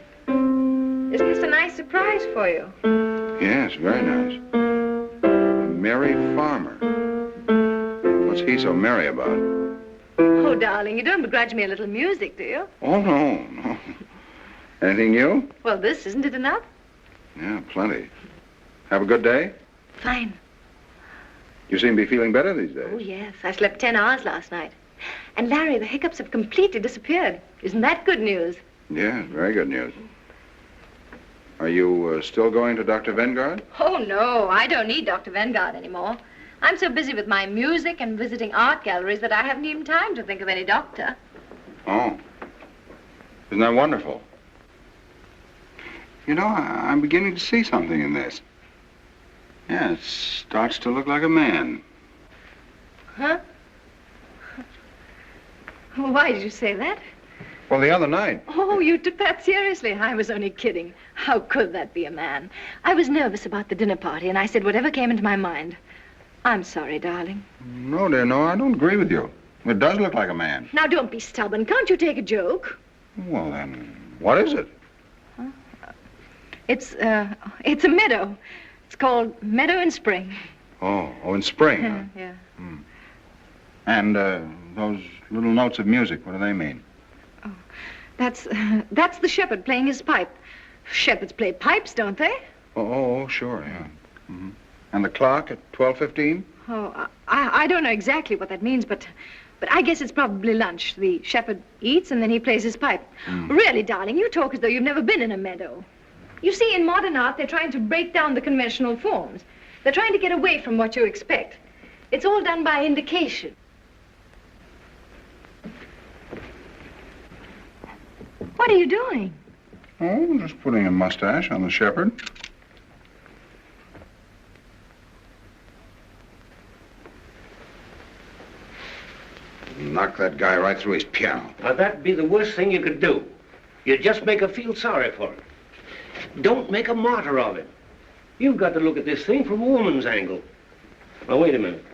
S2: Isn't this a nice surprise for you?
S4: Yes, very nice. Merry Farmer. What's he so merry about?
S2: Oh, darling, you don't begrudge me a little music, do you?
S4: Oh, no. Anything new?
S2: Well, this, isn't it enough?
S4: Yeah, plenty. Have a good day?
S2: Fine.
S4: You seem to be feeling better these days.
S2: Oh, yes. I slept 10 hours last night. And, Larry, the hiccups have completely disappeared. Isn't that good news?
S4: Yeah, very good news. Are you still going to Dr. Vanguard?
S2: Oh, no. I don't need Dr. Vanguard anymore. I'm so busy with my music and visiting art galleries that I haven't even time to think of any doctor.
S4: Oh. Isn't that wonderful? You know, I'm beginning to see something in this. Yeah, it starts to look like a man.
S2: Huh? Why did you say that?
S4: Well, the other night.
S2: Oh, you took that seriously. I was only kidding. How could that be a man? I was nervous about the dinner party, and I said whatever came into my mind. I'm sorry, darling.
S4: No, dear, no, I don't agree with you. It does look like a man.
S2: Now, don't be stubborn. Can't you take a joke?
S4: Well, then, what is it?
S2: It's a meadow. It's called Meadow in Spring.
S4: Oh, in spring. Huh?
S2: Yeah.
S4: And those little notes of music, what do they mean?
S2: Oh, that's the shepherd playing his pipe. Shepherds play pipes, don't they?
S4: Oh, sure, yeah. Mm-hmm. And the clock at 12:15?
S2: Oh, I don't know exactly what that means, but I guess it's probably lunch. The shepherd eats and then he plays his pipe. Really, darling, you talk as though you've never been in a meadow. You see, in modern art, they're trying to break down the conventional forms. They're trying to get away from what you expect. It's all done by indication. What are you doing?
S4: Oh, just putting a mustache on the shepherd. Knock that guy right through his piano.
S11: Now, that'd be the worst thing you could do. You'd just make her feel sorry for him. Don't make a martyr of him. You've got to look at this thing from a woman's angle. Now, wait a minute.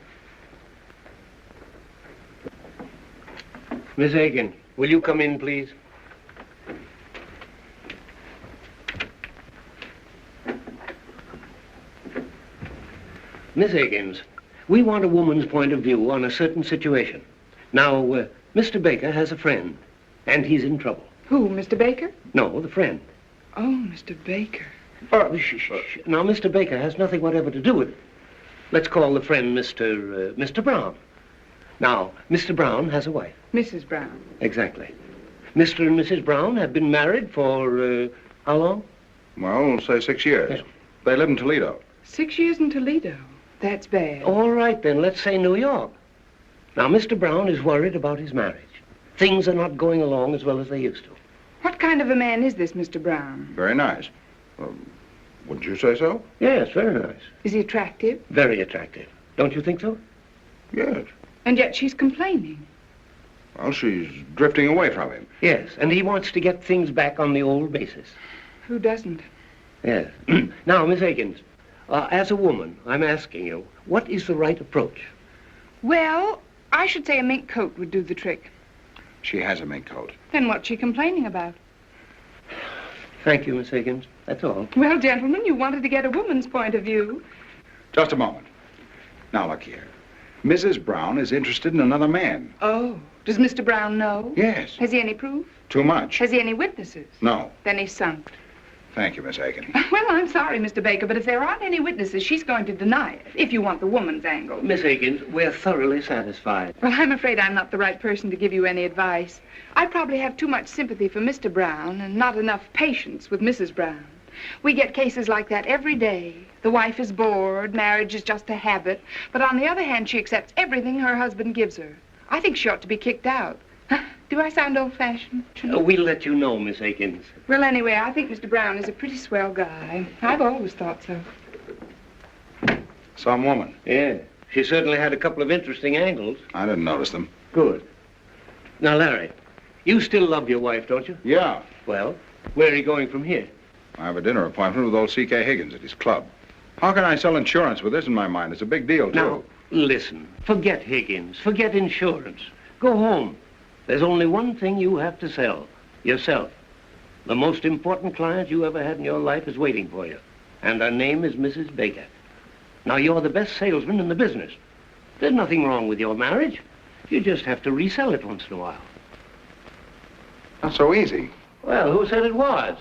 S11: Miss Aiken, will you come in, please? Miss Higgins, we want a woman's point of view on a certain situation. Now, Mr. Baker has a friend, and he's in trouble.
S5: Who, Mr. Baker?
S11: No, the friend.
S5: Oh, Mr. Baker.
S11: Shh. Now, Mr. Baker has nothing whatever to do with it. Let's call the friend Mr. Brown. Now, Mr. Brown has a wife.
S5: Mrs. Brown.
S11: Exactly. Mr. and Mrs. Brown have been married for, how long?
S4: Well, say 6 years.
S11: Yeah.
S4: They live in Toledo.
S5: 6 years in Toledo. That's bad.
S11: All right, then, let's say New York. Now, Mr. Brown is worried about his marriage. Things are not going along as well as they used to.
S5: What kind of a man is this, Mr. Brown?
S4: Very nice. Wouldn't you say so?
S11: Yes, very nice.
S5: Is he attractive?
S11: Very attractive. Don't you think so?
S4: Yes.
S5: And yet she's complaining.
S4: Well, she's drifting away from him.
S11: Yes, and he wants to get things back on the old basis.
S5: Who doesn't?
S11: Yes. Now, Miss Higgins, as a woman, I'm asking you, what is the right approach?
S5: Well, I should say a mink coat would do the trick.
S4: She has a mink coat.
S5: Then what's she complaining about?
S11: Thank you, Miss Higgins. That's all.
S5: Well, gentlemen, you wanted to get a woman's point of view.
S4: Just a moment. Now, look here. Mrs. Brown is interested in another man.
S5: Oh, does Mr. Brown know?
S4: Yes.
S5: Has he any proof?
S4: Too much.
S5: Has he any witnesses?
S4: No.
S5: Then he's sunk.
S4: Thank you, Miss Aiken.
S5: Well, I'm sorry, Mr. Baker, but if there aren't any witnesses, she's going to deny it, if you want the woman's angle.
S11: Miss Higgins, we're thoroughly satisfied.
S5: Well, I'm afraid I'm not the right person to give you any advice. I probably have too much sympathy for Mr. Brown and not enough patience with Mrs. Brown. We get cases like that every day. The wife is bored, marriage is just a habit, but on the other hand, she accepts everything her husband gives her. I think she ought to be kicked out. Do I sound old-fashioned?
S11: We'll let you know, Miss Aikens.
S5: Well, anyway, I think Mr. Brown is a pretty swell guy. I've always thought so.
S4: Some woman.
S11: Yeah. She certainly had a couple of interesting angles.
S4: I didn't notice them.
S11: Good. Now, Larry, you still love your wife, don't you?
S4: Yeah.
S11: Well, where are you going from here?
S4: I have a dinner appointment with old C.K. Higgins at his club. How can I sell insurance with this in my mind? It's a big deal, too.
S11: Now, listen. Forget Higgins. Forget insurance. Go home. There's only one thing you have to sell. Yourself. The most important client you ever had in your life is waiting for you. And her name is Mrs. Baker. Now, you're the best salesman in the business. There's nothing wrong with your marriage. You just have to resell it once in a while.
S4: Not so easy.
S11: Well, who said it was?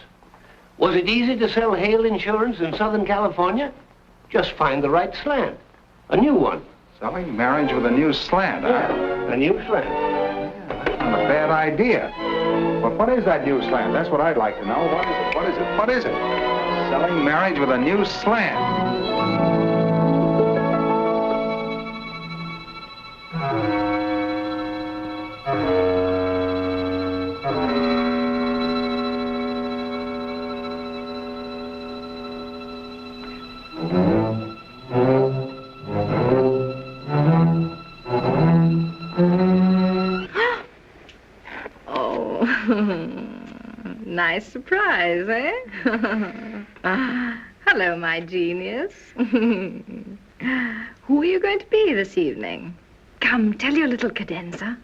S11: Was it easy to sell hail insurance in Southern California? Just find the right slant. A new one.
S4: Selling marriage with a new slant, huh?
S11: A new slant.
S4: Not a bad idea. But what is that new slant? That's what I'd like to know. What is it? What is it? What is it? Selling marriage with a new slant.
S2: nice surprise, eh? Hello, my genius. Who are you going to be this evening? Come, tell your little cadenza.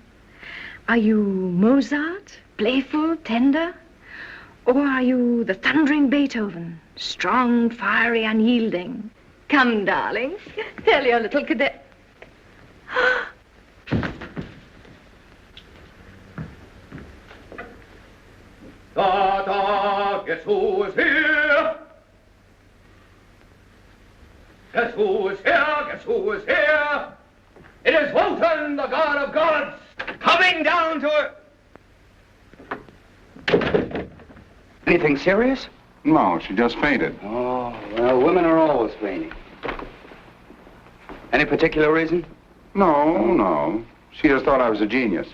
S2: Are you Mozart, playful, tender? Or are you the thundering Beethoven, strong, fiery, unyielding? Come, darling, tell your little cadenza.
S6: Da, guess who is here? Guess who is here? Guess who is here? It is Wotan, the god of gods, coming down to her. Anything serious?
S4: No, she just fainted.
S6: Oh, well, women are always fainting. Any particular reason?
S4: No. She just thought I was a genius.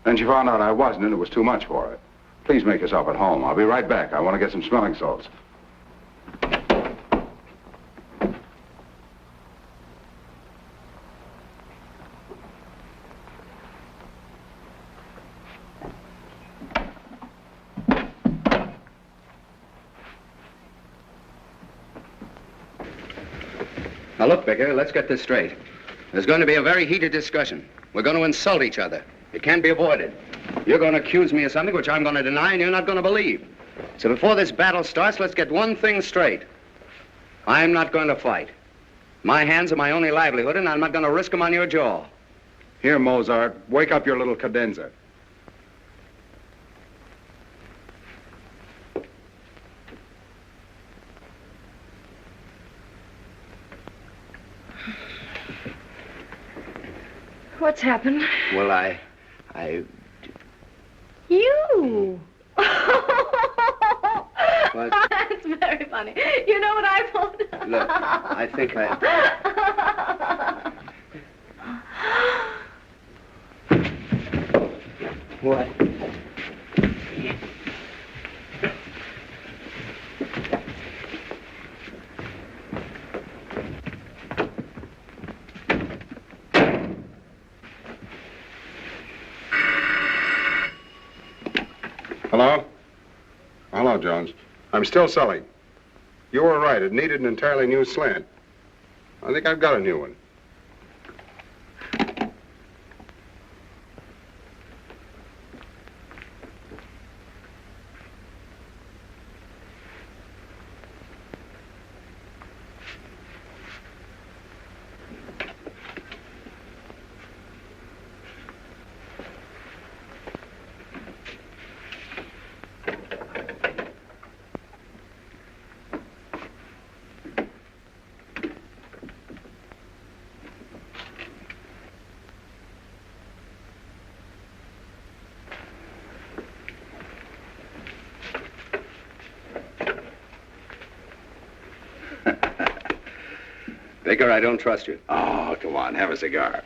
S4: Then she found out I wasn't, and it was too much for her. Please make yourself at home. I'll be right back. I want to get some smelling salts.
S6: Now, look, Baker, let's get this straight. There's going to be a very heated discussion. We're going to insult each other. It can't be avoided. You're going to accuse me of something which I'm going to deny and you're not going to believe. So before this battle starts, let's get one thing straight. I'm not going to fight. My hands are my only livelihood, and I'm not going to risk them on your jaw.
S4: Here, Mozart, wake up your little cadenza.
S2: What's happened?
S6: Well, I...
S2: You!
S6: What?
S2: That's very funny. You know what I thought?
S6: Look, I think I... What?
S4: Hello? Hello, Jones. I'm still selling. You were right. It needed an entirely new slant. I think I've got a new one.
S6: Baker, I don't trust you.
S4: Oh, come on. Have a cigar.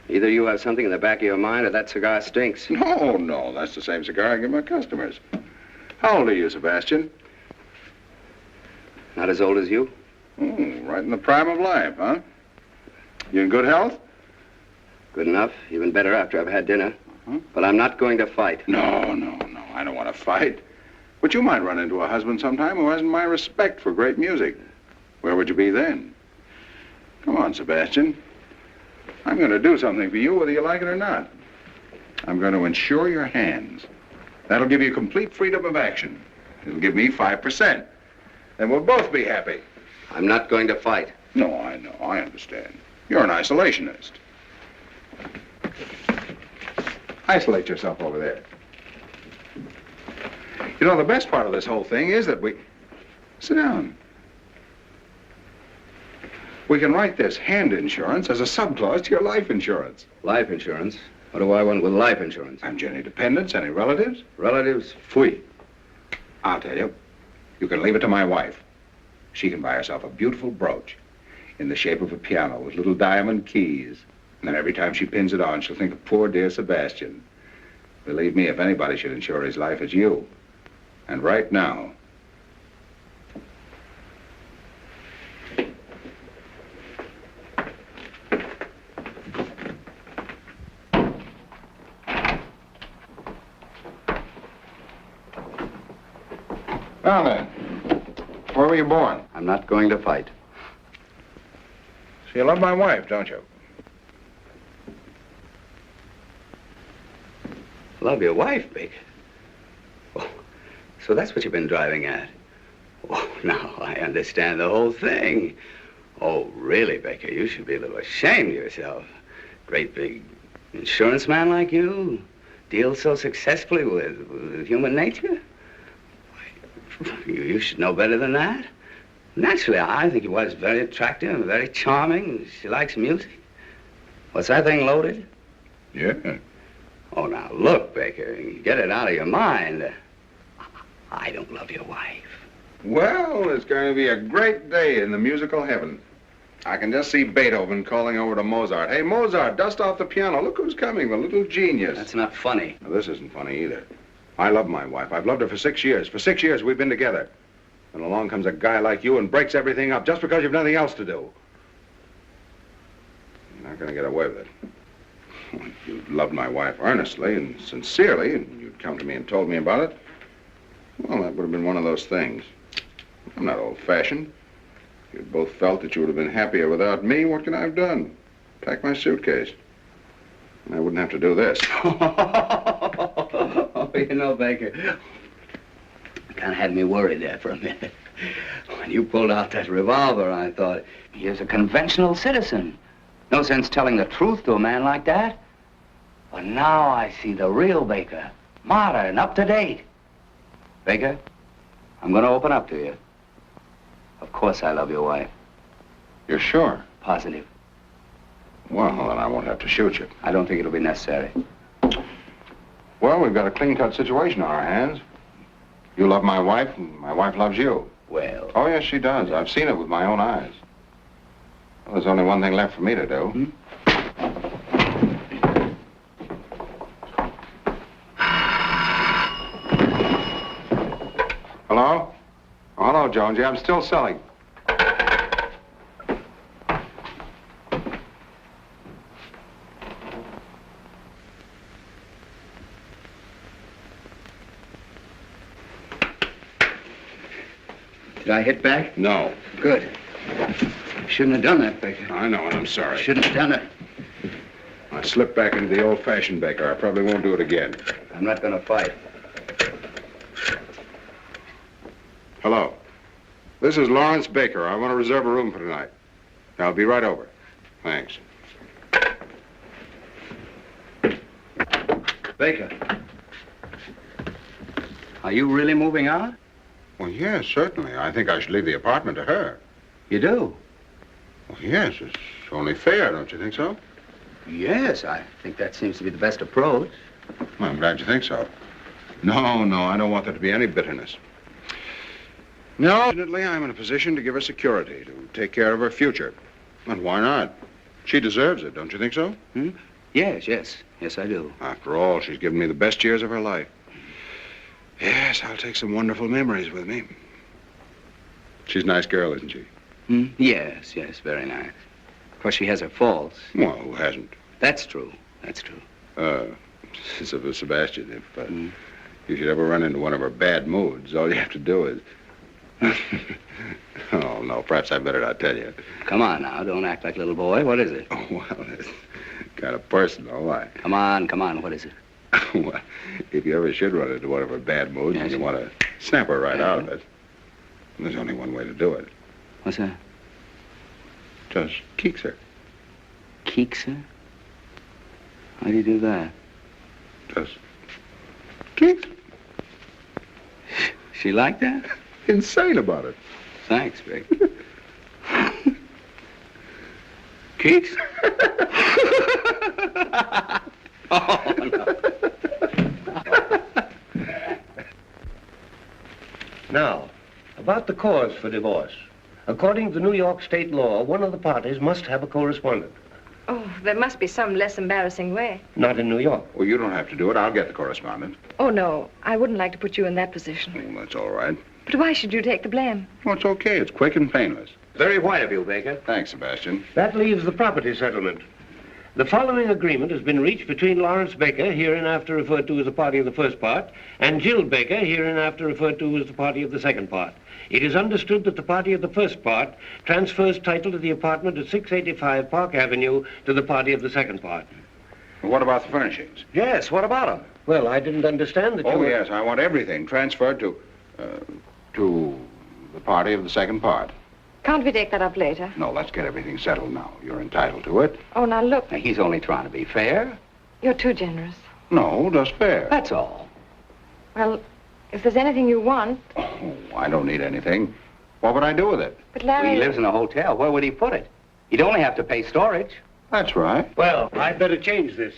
S6: Either you have something in the back of your mind or that cigar stinks.
S4: No. That's the same cigar I give my customers. How old are you, Sebastian?
S6: Not as old as you?
S4: Right in the prime of life, huh? You in good health?
S6: Good enough. Even better after I've had dinner. But I'm not going to fight.
S4: No. I don't want to fight. But you might run into a husband sometime who hasn't my respect for great music. Where would you be then? Come on, Sebastian. I'm going to do something for you whether you like it or not. I'm going to insure your hands. That'll give you complete freedom of action. It'll give me 5%. Then we'll both be happy.
S6: I'm not going to fight.
S4: No, I know. I understand. You're an isolationist. Isolate yourself over there. You know, the best part of this whole thing is that we... Sit down. We can write this hand insurance as a subclause to your life insurance.
S6: Life insurance? What do I want with life insurance?
S4: And any dependents, any relatives?
S6: Relatives? Fui.
S4: I'll tell you. You can leave it to my wife. She can buy herself a beautiful brooch in the shape of a piano with little diamond keys. And then every time she pins it on, she'll think of poor dear Sebastian. Believe me, if anybody should insure his life, it's you. And right now... Now then, where were you born?
S6: I'm not going to fight.
S4: So you love my wife, don't you?
S6: Love your wife, Baker? Oh, so that's what you've been driving at. Oh, now I understand the whole thing. Oh, really, Baker, you should be a little ashamed of yourself. Great big insurance man like you deals so successfully with human nature. You should know better than that. Naturally, I think he was very attractive and very charming. She likes music. What's that thing loaded?
S4: Yeah.
S6: Oh, now, look, Baker, get it out of your mind. I don't love your wife.
S4: Well, it's going to be a great day in the musical heaven. I can just see Beethoven calling over to Mozart. Hey, Mozart, dust off the piano. Look who's coming, the little genius.
S6: That's not funny.
S4: Now, this isn't funny either. I love my wife. I've loved her for 6 years. For 6 years, we've been together. And along comes a guy like you and breaks everything up just because you've nothing else to do. You're not going to get away with it. If you'd loved my wife earnestly and sincerely, and you'd come to me and told me about it, well, that would have been one of those things. I'm not old-fashioned. If you'd both felt that you would have been happier without me, what can I have done? Pack my suitcase. And I wouldn't have to do this.
S6: Oh, you know, Baker, you kind of had me worried there for a minute. When you pulled out that revolver, I thought, here's a conventional citizen. No sense telling the truth to a man like that. But now I see the real Baker, modern, up to date. Baker, I'm going to open up to you. Of course I love your wife.
S4: You're sure?
S6: Positive.
S4: Well, then I won't have to shoot you.
S6: I don't think it'll be necessary.
S4: Well, we've got a clean-cut situation on our hands. You love my wife, and my wife loves you.
S6: Well...
S4: Oh, yes, she does. I've seen it with my own eyes. Well, there's only one thing left for me to do. Hello? Oh, hello, Jonesy. I'm still selling.
S6: Did I hit back?
S4: No.
S6: Good. Shouldn't have done that, Baker.
S4: I know, and I'm sorry.
S6: Shouldn't have done it.
S4: I slipped back into the old-fashioned Baker. I probably won't do it again.
S6: I'm not going to fight.
S4: Hello. This is Lawrence Baker. I want to reserve a room for tonight. I'll be right over. Thanks.
S6: Baker. Are you really moving out?
S4: Well, yes, certainly. I think I should leave the apartment to her.
S6: You do?
S4: Well, yes, it's only fair, don't you think so?
S6: Yes, I think that seems to be the best approach.
S4: Well, I'm glad you think so. No, I don't want there to be any bitterness. No, fortunately, I'm in a position to give her security, to take care of her future. And why not? She deserves it, don't you think so?
S6: Yes, I do.
S4: After all, she's given me the best years of her life. Yes, I'll take some wonderful memories with me. She's a nice girl, isn't she?
S6: Yes, very nice. Of course, she has her faults.
S4: Well, who hasn't?
S6: That's true.
S4: Sebastian, if you should ever run into one of her bad moods, all you have to do is... Oh, no, perhaps I better not tell you.
S6: Come on now, don't act like a little boy. What is it?
S4: Oh, well, it's kind of personal. Why?
S6: Come on, what is it?
S4: Well, if you ever should run into one of her bad moods and you want to snap her right out of it, there's only one way to do it.
S6: What's that?
S4: Just keeks her.
S6: Keeks her? How do you do that?
S4: Just keeks her.
S6: She like that?
S4: Insane about it.
S6: Thanks, Vic. Keeks? Oh, no.
S11: Now, about the cause for divorce. According to New York state law, one of the parties must have a correspondent.
S2: Oh, there must be some less embarrassing way.
S11: Not in New York.
S4: Well, you don't have to do it. I'll get the correspondent.
S2: Oh, no. I wouldn't like to put you in that position.
S4: Well, that's all right.
S2: But why should you take the blame?
S4: Well, it's okay. It's quick and painless.
S6: Very white of you, Baker.
S4: Thanks, Sebastian.
S11: That leaves the property settlement. The following agreement has been reached between Lawrence Baker, hereinafter referred to as the party of the first part, and Jill Baker, hereinafter referred to as the party of the second part. It is understood that the party of the first part transfers title to the apartment at 685 Park Avenue to the party of the second part.
S4: What about the furnishings?
S6: Yes, what about them?
S11: Well, I didn't understand that you
S4: Oh,
S11: were...
S4: yes, I want everything transferred to the party of the second part.
S2: Can't we take that up later?
S4: No, let's get everything settled now. You're entitled to it.
S2: Oh, now look,
S6: Now, he's only trying to be fair.
S2: you're too generous.
S4: No, just fair.
S6: That's all.
S2: Well, if there's anything you want...
S4: Oh, I don't need anything. What would I do with it?
S2: But Larry...
S6: He lives in a hotel. Where would he put it? He'd only have to pay storage.
S4: That's right.
S11: Well, I'd better change this.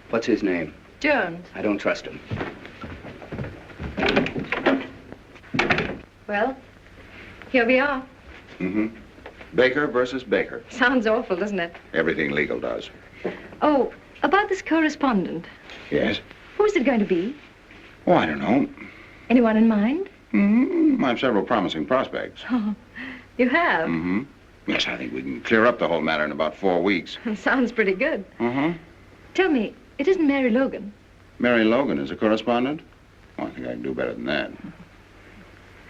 S6: What's his name?
S2: Jones.
S6: I don't trust him.
S2: Well, here we are.
S4: Mm-hmm. Baker versus Baker.
S2: Sounds awful, doesn't it?
S4: Everything legal does.
S2: Oh, about this correspondent.
S4: Yes?
S2: Who's it going to be?
S4: Oh, I don't know.
S2: Anyone in mind?
S4: Mm-hmm. I have several promising prospects.
S2: Oh, you have?
S4: Mm-hmm. Yes, I think we can clear up the whole matter in about 4 weeks.
S2: Sounds pretty good.
S4: Mm-hmm.
S2: Tell me, it isn't Mary Logan.
S4: Mary Logan is a correspondent? Oh, I think I can do better than that.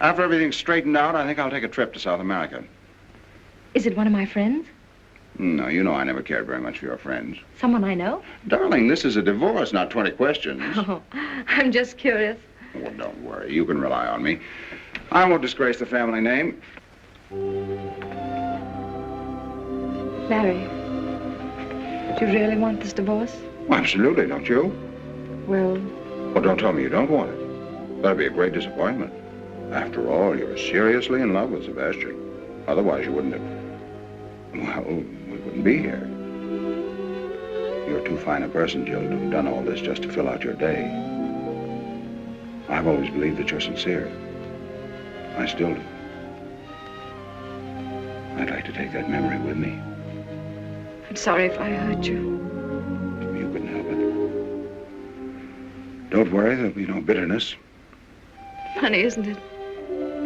S4: After everything's straightened out, I think I'll take a trip to South America.
S2: Is it one of my friends?
S4: No, you know I never cared very much for your friends.
S2: Someone I know?
S4: Darling, this is a divorce, not 20 questions.
S2: Oh, I'm just curious.
S4: Well, don't worry. You can rely on me. I won't disgrace the family name.
S2: Larry, do you really want this divorce?
S4: Well, absolutely, don't you?
S2: Well,
S4: Well, don't tell me you don't want it. That'd be a great disappointment. After all, you're seriously in love with Sebastian. Otherwise, you wouldn't have... Well, we wouldn't be here. You're too fine a person, Jill, to have done all this just to fill out your day. I've always believed that you're sincere. I still do. I'd like to take that memory with me.
S2: I'm sorry if I hurt you.
S4: You couldn't help it. Don't worry, there'll be no bitterness.
S2: Funny, isn't it?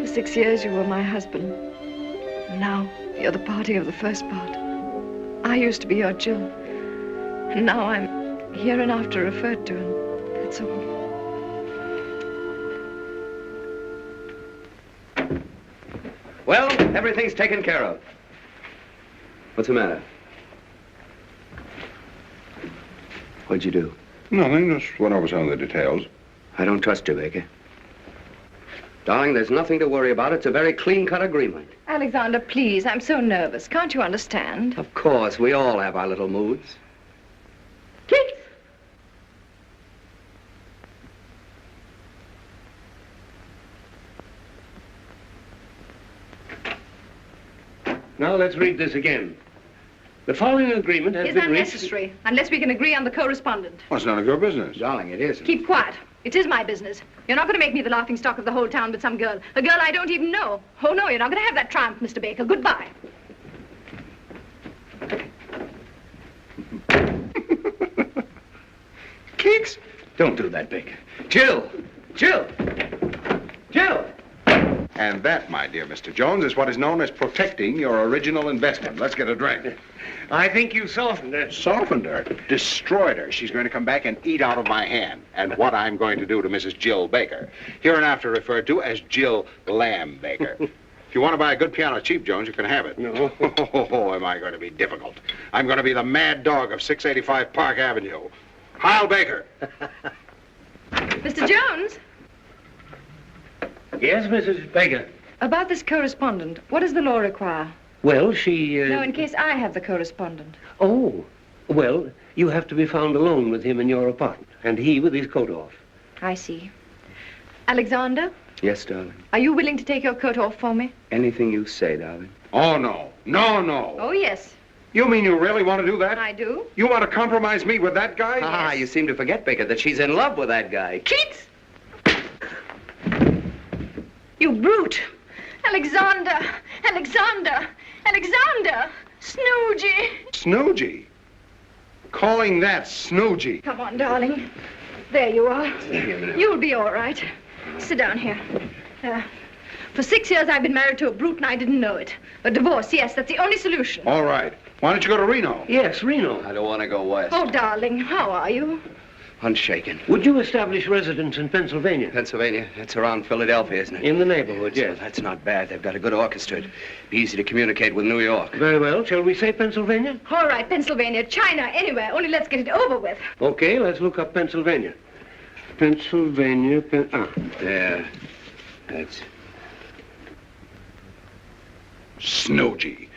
S2: For 6 years, you were my husband. And now, you're the party of the first part. I used to be your Jill. And now I'm hereinafter referred to, and that's all.
S6: Well, everything's taken care of. What's the matter? What'd you do?
S4: Nothing, just went over some of the details.
S6: I don't trust you, Baker. Darling, there's nothing to worry about. It's a very clean-cut agreement.
S2: Alexander, please, I'm so nervous. Can't you understand?
S6: Of course, we all have our little moods.
S2: Keith!
S11: Now let's read this again. The following agreement has
S2: Is
S11: been reached...
S2: unnecessary, unless we can agree on the correspondent.
S4: Well, it's none of your business.
S6: Darling, it isn't.
S2: Keep quiet. It is my business. You're not going to make me the laughingstock of the whole town with some girl. A girl I don't even know. Oh, no, you're not going to have that triumph, Mr. Baker. Goodbye.
S6: Kicks? Don't do that, Baker. Jill! Jill! Jill!
S4: And that, my dear Mr. Jones, is what is known as protecting your original investment. Let's get a drink.
S11: I think you softened her.
S4: Softened her, destroyed her. She's going to come back and eat out of my hand. And what I'm going to do to Mrs. Jill Baker, hereinafter referred to as Jill Lamb Baker. If you want to buy a good piano cheap, Jones, you can have it.
S11: No.
S4: Oh, am I going to be difficult? I'm going to be the mad dog of 685 Park Avenue. Heil Baker.
S2: Mr. Jones?
S11: Yes, Mrs. Baker.
S2: About this correspondent, what does the law require?
S11: Well, she...
S2: No, in case I have the correspondent.
S11: Oh, well, you have to be found alone with him in your apartment, and he with his coat off.
S2: I see. Alexander,
S6: Yes, darling.
S2: are you willing to take your coat off for me?
S6: Anything you say, darling.
S4: Oh, no. No, no.
S2: Oh, yes,
S4: You mean you really want to do that?
S2: I do.
S4: You want to compromise me with that guy?
S6: Ah, you seem to forget, Baker, that she's in love with that guy.
S2: Keats! You brute! Alexander! Alexander! Alexander! Snoogey!
S4: Snoogey? Calling that Snoogey?
S2: Come on, darling. There you are. You'll be all right. Sit down here. For 6 years, I've been married to a brute and I didn't know it. A divorce, yes, that's the only solution.
S4: All right. Why don't you go to Reno?
S6: Yes, Reno.
S9: I don't want to go west.
S2: Oh, darling, how are you?
S9: Unshaken.
S11: Would you establish residence in Pennsylvania?
S9: Pennsylvania? It's around Philadelphia, isn't it?
S11: In the neighborhood, yes.
S9: Well, that's not bad. They've got a good orchestra. It'd be easy to communicate with New York.
S11: Very well. Shall we say Pennsylvania?
S2: All right, Pennsylvania, China, anywhere. Only let's get it over with.
S11: Okay, let's look up Pennsylvania. Pennsylvania,
S9: Yeah. That's...
S4: Snoogy.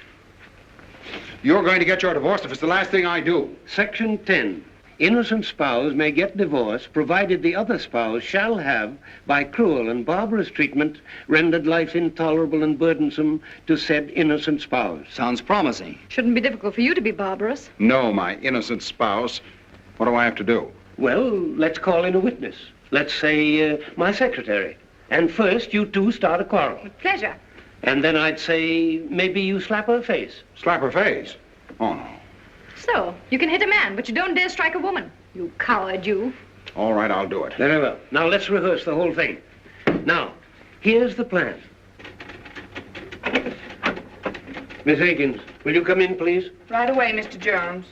S4: You're going to get your divorce if it's the last thing I do.
S11: Section 10. Innocent spouse may get divorced provided the other spouse shall have, by cruel and barbarous treatment, rendered life intolerable and burdensome to said innocent spouse.
S9: Sounds promising.
S2: Shouldn't be difficult for you to be barbarous.
S4: No, my innocent spouse. What do I have to do?
S11: Well, let's call in a witness. Let's say my secretary. And first, you two start a quarrel.
S2: With pleasure.
S11: And then I'd say maybe you slap her face.
S4: Slap her face? Oh, no.
S2: So, you can hit a man, but you don't dare strike a woman. You coward, you.
S4: All right, I'll do it.
S11: Very well. Now, let's rehearse the whole thing. Now, here's the plan. Miss Higgins, will you come in, please?
S5: Right away, Mr. Jones.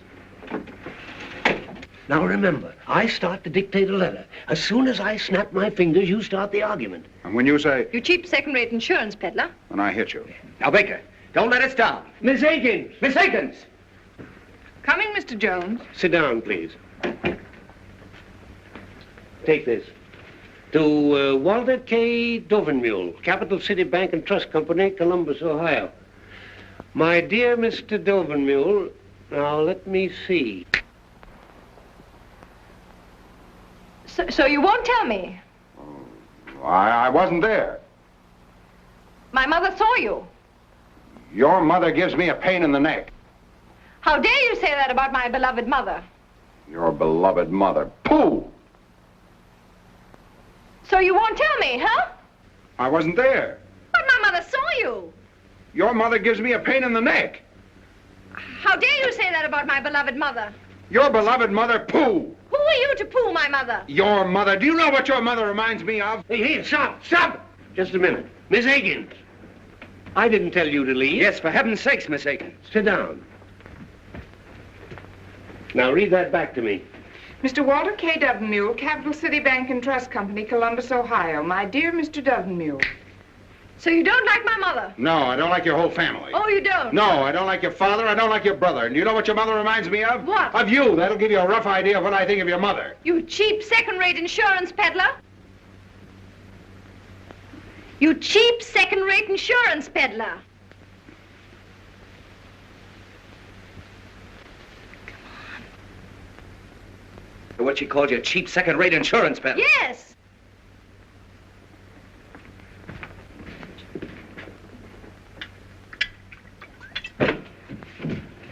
S11: Now, remember, I start to dictate a letter. As soon as I snap my fingers, you start the argument.
S4: And when you say,
S2: You cheap second-rate insurance peddler.
S4: when I hit you.
S9: Now, Baker, don't let us down.
S11: Miss Higgins!
S9: Miss Higgins!
S5: Coming, Mr. Jones.
S11: Sit down, please. Take this. To Walter K. Dovenmule, Capital City Bank and Trust Company, Columbus, Ohio. My dear Mr. Dovenmule, now let me see.
S2: So you won't tell me?
S4: I wasn't there.
S2: My mother saw you.
S4: Your mother gives me a pain in the neck.
S2: How dare you say that about my beloved mother?
S4: Your beloved mother. Pooh!
S2: So you won't tell me, huh?
S4: I wasn't there.
S2: But my mother saw you.
S4: Your mother gives me a pain in the neck.
S2: How dare you say that about my beloved mother?
S4: Your beloved mother. Pooh!
S2: Who are you to poo my mother?
S4: Your mother. Do you know what your mother reminds me of?
S11: Hey, stop! Just a minute. Miss Higgins, I didn't tell you to leave.
S9: Yes, for heaven's sakes, Miss Higgins.
S11: Sit down. Now read that back to me.
S5: Mr. Walter K. Dovenmule, Capital City Bank and Trust Company, Columbus, Ohio. My dear Mr. Dovenmule.
S2: So you don't like my mother?
S4: No, I don't like your whole family.
S2: Oh, you don't?
S4: No, I don't like your father. I don't like your brother. And you know what your mother reminds me of?
S2: What?
S4: Of you. That'll give you a rough idea of what I think of your mother.
S2: You cheap second-rate insurance peddler. You cheap second-rate insurance peddler.
S9: What she called you, a cheap second-rate insurance peddler.
S2: Yes.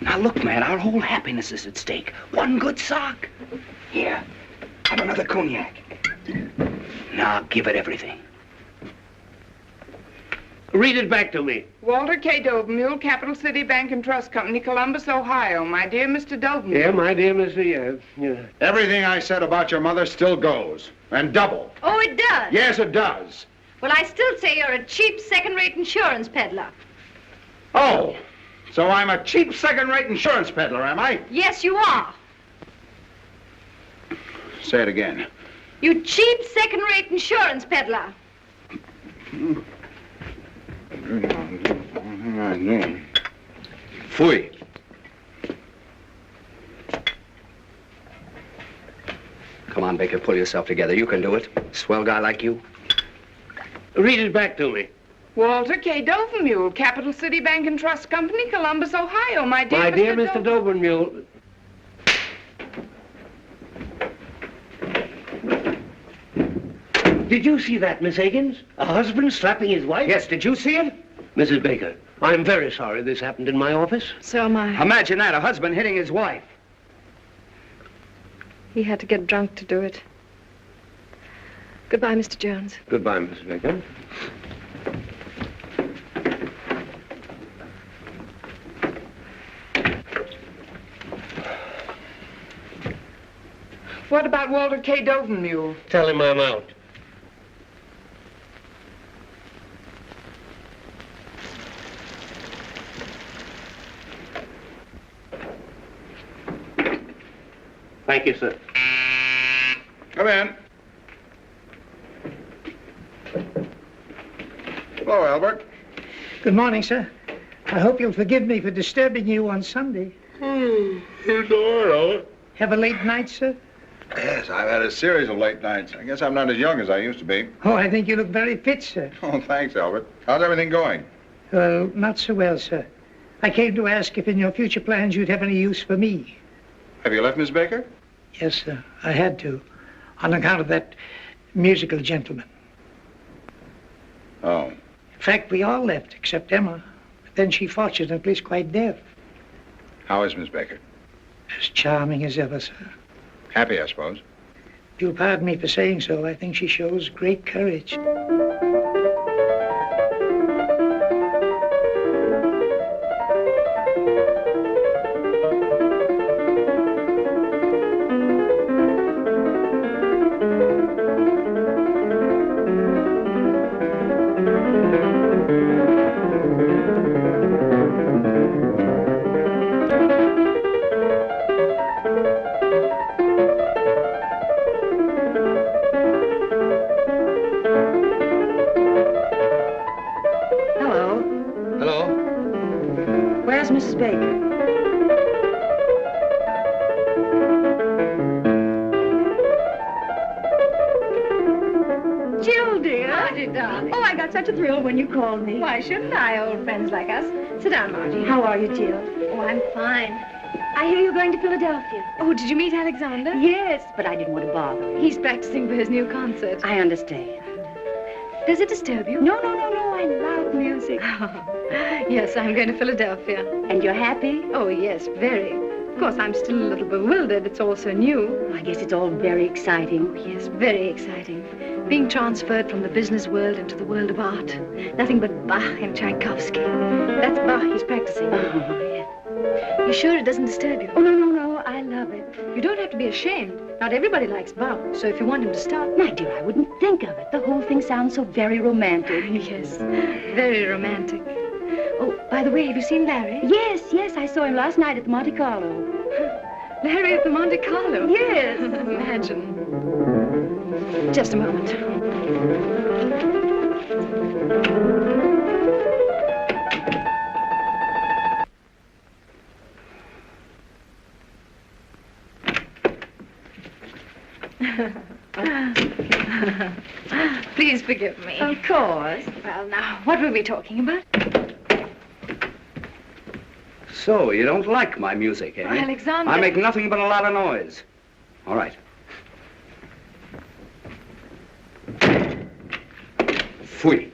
S9: Now, look, man, our whole happiness is at stake. One good sock. Here, have another cognac. Now, give it everything.
S11: Read it back to me.
S5: Walter K. Dovenmule, Capital City Bank and Trust Company, Columbus, Ohio. My dear Mr. Dovenmule.
S11: Yeah, my dear Mr. Yeah.
S4: Everything I said about your mother still goes. And double.
S2: Oh, it does?
S4: Yes, it does.
S2: Well, I still say you're a cheap second-rate insurance peddler.
S4: Oh, so I'm a cheap second-rate insurance peddler, am I?
S2: Yes, you are.
S4: Say it again.
S2: You cheap second-rate insurance peddler.
S4: Fui.
S9: Come on, Baker, pull yourself together. You can do it. Swell guy like you.
S11: Read it back to me.
S5: Walter K. Dovenmule, Capital City Bank and Trust Company, Columbus, Ohio. My dear
S11: Mr. Dovenmule. Did you see that, Miss Higgins? A husband slapping his wife?
S9: Yes, did you see it?
S11: Mrs. Baker, I'm very sorry this happened in my office.
S2: So am I.
S9: Imagine that, a husband hitting his wife.
S2: He had to get drunk to do it. Goodbye, Mr. Jones.
S11: Goodbye, Mrs. Baker.
S5: What about Walter K. Dovenmule?
S11: Tell him I'm out. Thank you, sir.
S4: Come in. Hello, Albert.
S12: Good morning, sir. I hope you'll forgive me for disturbing you on Sunday.
S4: It's all right, Albert.
S12: Have a late night, sir?
S4: Yes, I've had a series of late nights. I guess I'm not as young as I used to be.
S12: Oh, I think you look very fit, sir.
S4: Oh, thanks, Albert. How's everything going?
S12: Well, not so well, sir. I came to ask if in your future plans you'd have any use for me.
S4: Have you left Miss Baker?
S12: Yes, sir. I had to, on account of that musical gentleman.
S4: Oh.
S12: In fact, we all left, except Emma. But then she fortunately is quite deaf.
S4: How is Miss Baker?
S12: As charming as ever, sir.
S4: Happy, I suppose.
S12: If you'll pardon me for saying so, I think she shows great courage.
S1: Mrs. Baker.
S2: Jill, dear. Margie, darling.
S1: Oh, I got such a thrill when you called me.
S2: Why shouldn't I, old friends like us? Sit down, Margie.
S1: How are you, Jill?
S2: Oh, I'm fine.
S1: I hear you're going to Philadelphia.
S2: Oh, did you meet Alexander?
S1: Yes, but I didn't want to bother him.
S2: He's practicing for his new concert.
S1: I understand.
S2: Does it disturb you?
S1: No. I love music.
S2: Yes, I'm going to Philadelphia.
S1: And you're happy?
S2: Oh, yes, very. Of course, I'm still a little bewildered. It's all so new.
S1: I guess it's all very exciting.
S2: Oh, yes, very exciting. Being transferred from the business world into the world of art. Nothing but Bach and Tchaikovsky. That's Bach he's practicing.
S1: Oh, yes.
S2: You sure it doesn't disturb you?
S1: Oh, no. I love it.
S2: You don't have to be ashamed. Not everybody likes Bach, so if you want him to stop...
S1: My dear, I wouldn't think of it. The whole thing sounds so very romantic.
S2: Yes, very romantic. Oh, by the way, have you seen Larry?
S1: Yes, I saw him last night at the Monte Carlo.
S2: Larry at the Monte Carlo?
S1: Yes.
S2: Imagine. Just a moment. Please forgive me.
S1: Of course.
S2: Well, now, what were we talking about?
S6: So, you don't like my music, eh?
S2: Oh, Alexander.
S6: I make nothing but a lot of noise. All right. Fui.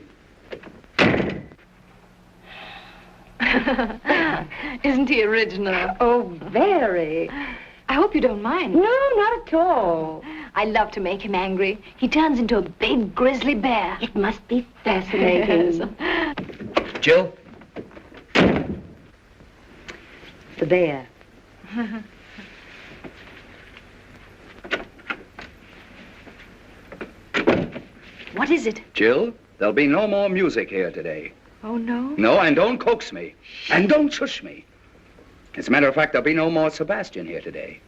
S2: Isn't he original?
S1: Oh, very.
S2: I hope you don't mind.
S1: No, not at all.
S2: I love to make him angry. He turns into a big grizzly bear.
S1: It must be fascinating.
S6: Jill?
S1: The bear.
S2: What is it?
S6: Jill, there'll be no more music here today.
S2: Oh, no?
S6: No, and don't coax me. And don't shush me. As a matter of fact, there'll be no more Sebastian here today.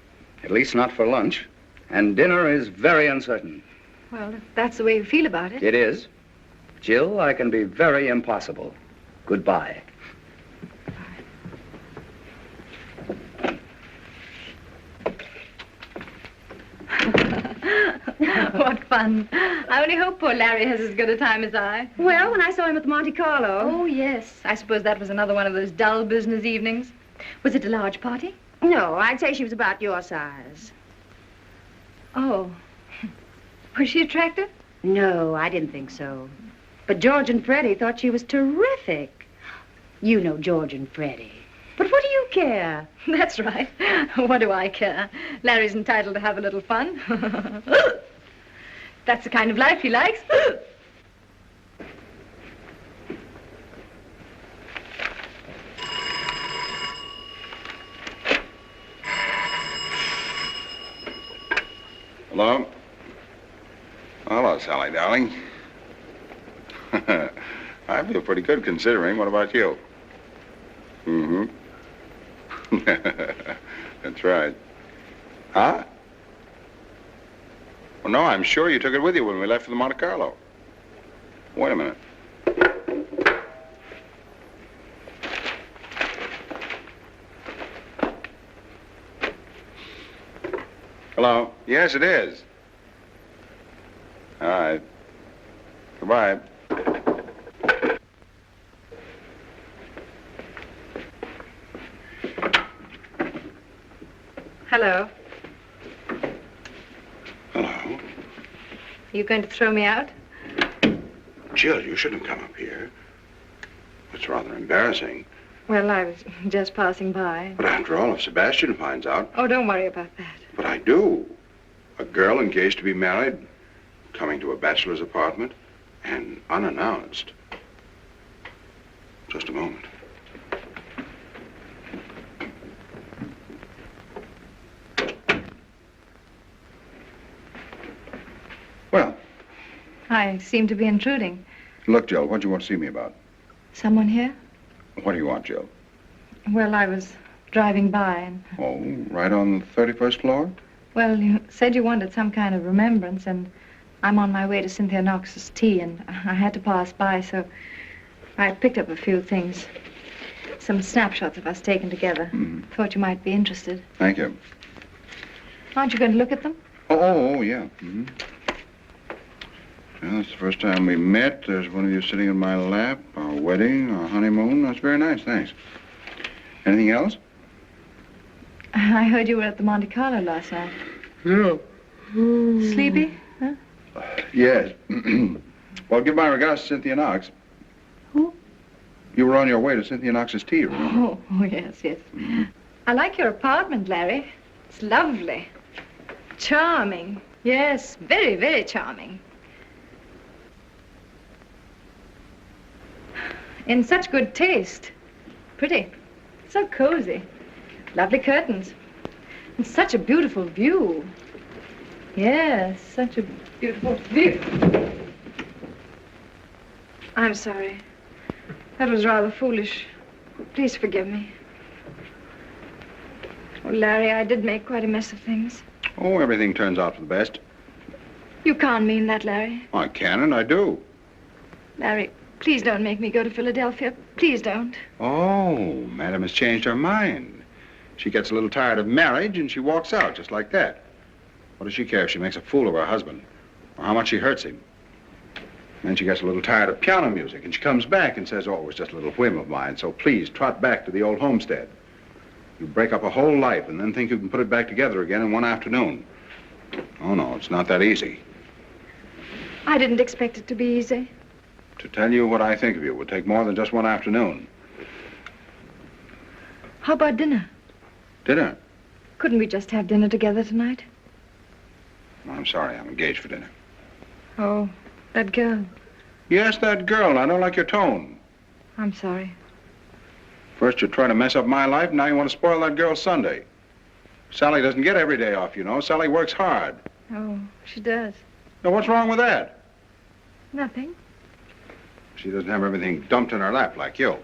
S6: At least not for lunch. And dinner is very uncertain.
S2: Well, if that's the way you feel about it.
S6: It is. Jill, I can be very impossible. Goodbye.
S2: What fun. I only hope poor Larry has as good a time as I.
S1: Well, when I saw him at the Monte Carlo.
S2: Oh, yes. I suppose that was another one of those dull business evenings. Was it a large party?
S1: No, I'd say she was about your size.
S2: Oh. Was she attractive?
S1: No, I didn't think so. But George and Freddie thought she was terrific. You know George and Freddie. But what do you care?
S2: That's right. What do I care? Larry's entitled to have a little fun. That's the kind of life he likes.
S4: Hello? Hello, Sally, darling. I feel pretty good considering. What about you? Mm-hmm. That's right. Huh? Well, no, I'm sure you took it with you when we left for the Monte Carlo. Wait a minute. Hello? Yes, it is. All right. Goodbye.
S2: Hello.
S4: Hello.
S2: Are you going to throw me out?
S4: Jill, you shouldn't have come up here. It's rather embarrassing.
S2: Well, I was just passing by.
S4: But after all, if Sebastian finds out...
S2: Oh, don't worry about that.
S4: But I do. A girl engaged to be married, coming to a bachelor's apartment, and unannounced. Just a moment. Well.
S2: I seem to be intruding.
S4: Look, Jill, what do you want to see me about?
S2: Someone here?
S4: What do you want, Jill?
S2: Well, I was driving by and...
S4: Oh, right on the 31st floor?
S2: Well, you said you wanted some kind of remembrance, and I'm on my way to Cynthia Knox's tea, and I had to pass by, so I picked up a few things. Some snapshots of us taken together.
S4: Mm-hmm.
S2: Thought you might be interested.
S4: Thank you.
S2: Aren't you going to look at them?
S4: Oh, yeah. Mm-hmm. Well, it's the first time we met. There's one of you sitting in my lap. Our wedding, our honeymoon. That's very nice, thanks. Anything else?
S2: I heard you were at the Monte Carlo last night.
S3: Yeah.
S2: Sleepy? Huh?
S4: Yes. Well, give my regards to Cynthia Knox.
S2: Who?
S4: You were on your way to Cynthia Knox's tea, remember?
S2: Oh, yes, yes. I like your apartment, Larry. It's lovely. Charming. Yes, very, very charming. In such good taste. Pretty. So cozy. Lovely curtains. And such a beautiful view. Yes, such a beautiful view. I'm sorry. That was rather foolish. Please forgive me. Oh, Larry, I did make quite a mess of things.
S4: Oh, everything turns out for the best.
S2: You can't mean that, Larry.
S4: I can and I do.
S2: Larry, please don't make me go to Philadelphia. Please don't.
S4: Oh, Madam has changed her mind. She gets a little tired of marriage and she walks out just like that. What does she care if she makes a fool of her husband or how much she hurts him? Then she gets a little tired of piano music and she comes back and says, oh, it was just a little whim of mine, so please trot back to the old homestead. You break up a whole life and then think you can put it back together again in one afternoon. Oh, no, it's not that easy.
S2: I didn't expect it to be easy.
S4: To tell you what I think of you would take more than just one afternoon.
S2: How about dinner?
S4: Dinner?
S2: Couldn't we just have dinner together tonight?
S4: I'm sorry, I'm engaged for dinner.
S2: Oh, that girl.
S4: Yes, that girl. I don't like your tone.
S2: I'm sorry.
S4: First you try to mess up my life, now you want to spoil that girl's Sunday. Sally doesn't get every day off, you know. Sally works hard.
S2: Oh, she does.
S4: Now, what's wrong with that?
S2: Nothing.
S4: She doesn't have everything dumped in her lap like you.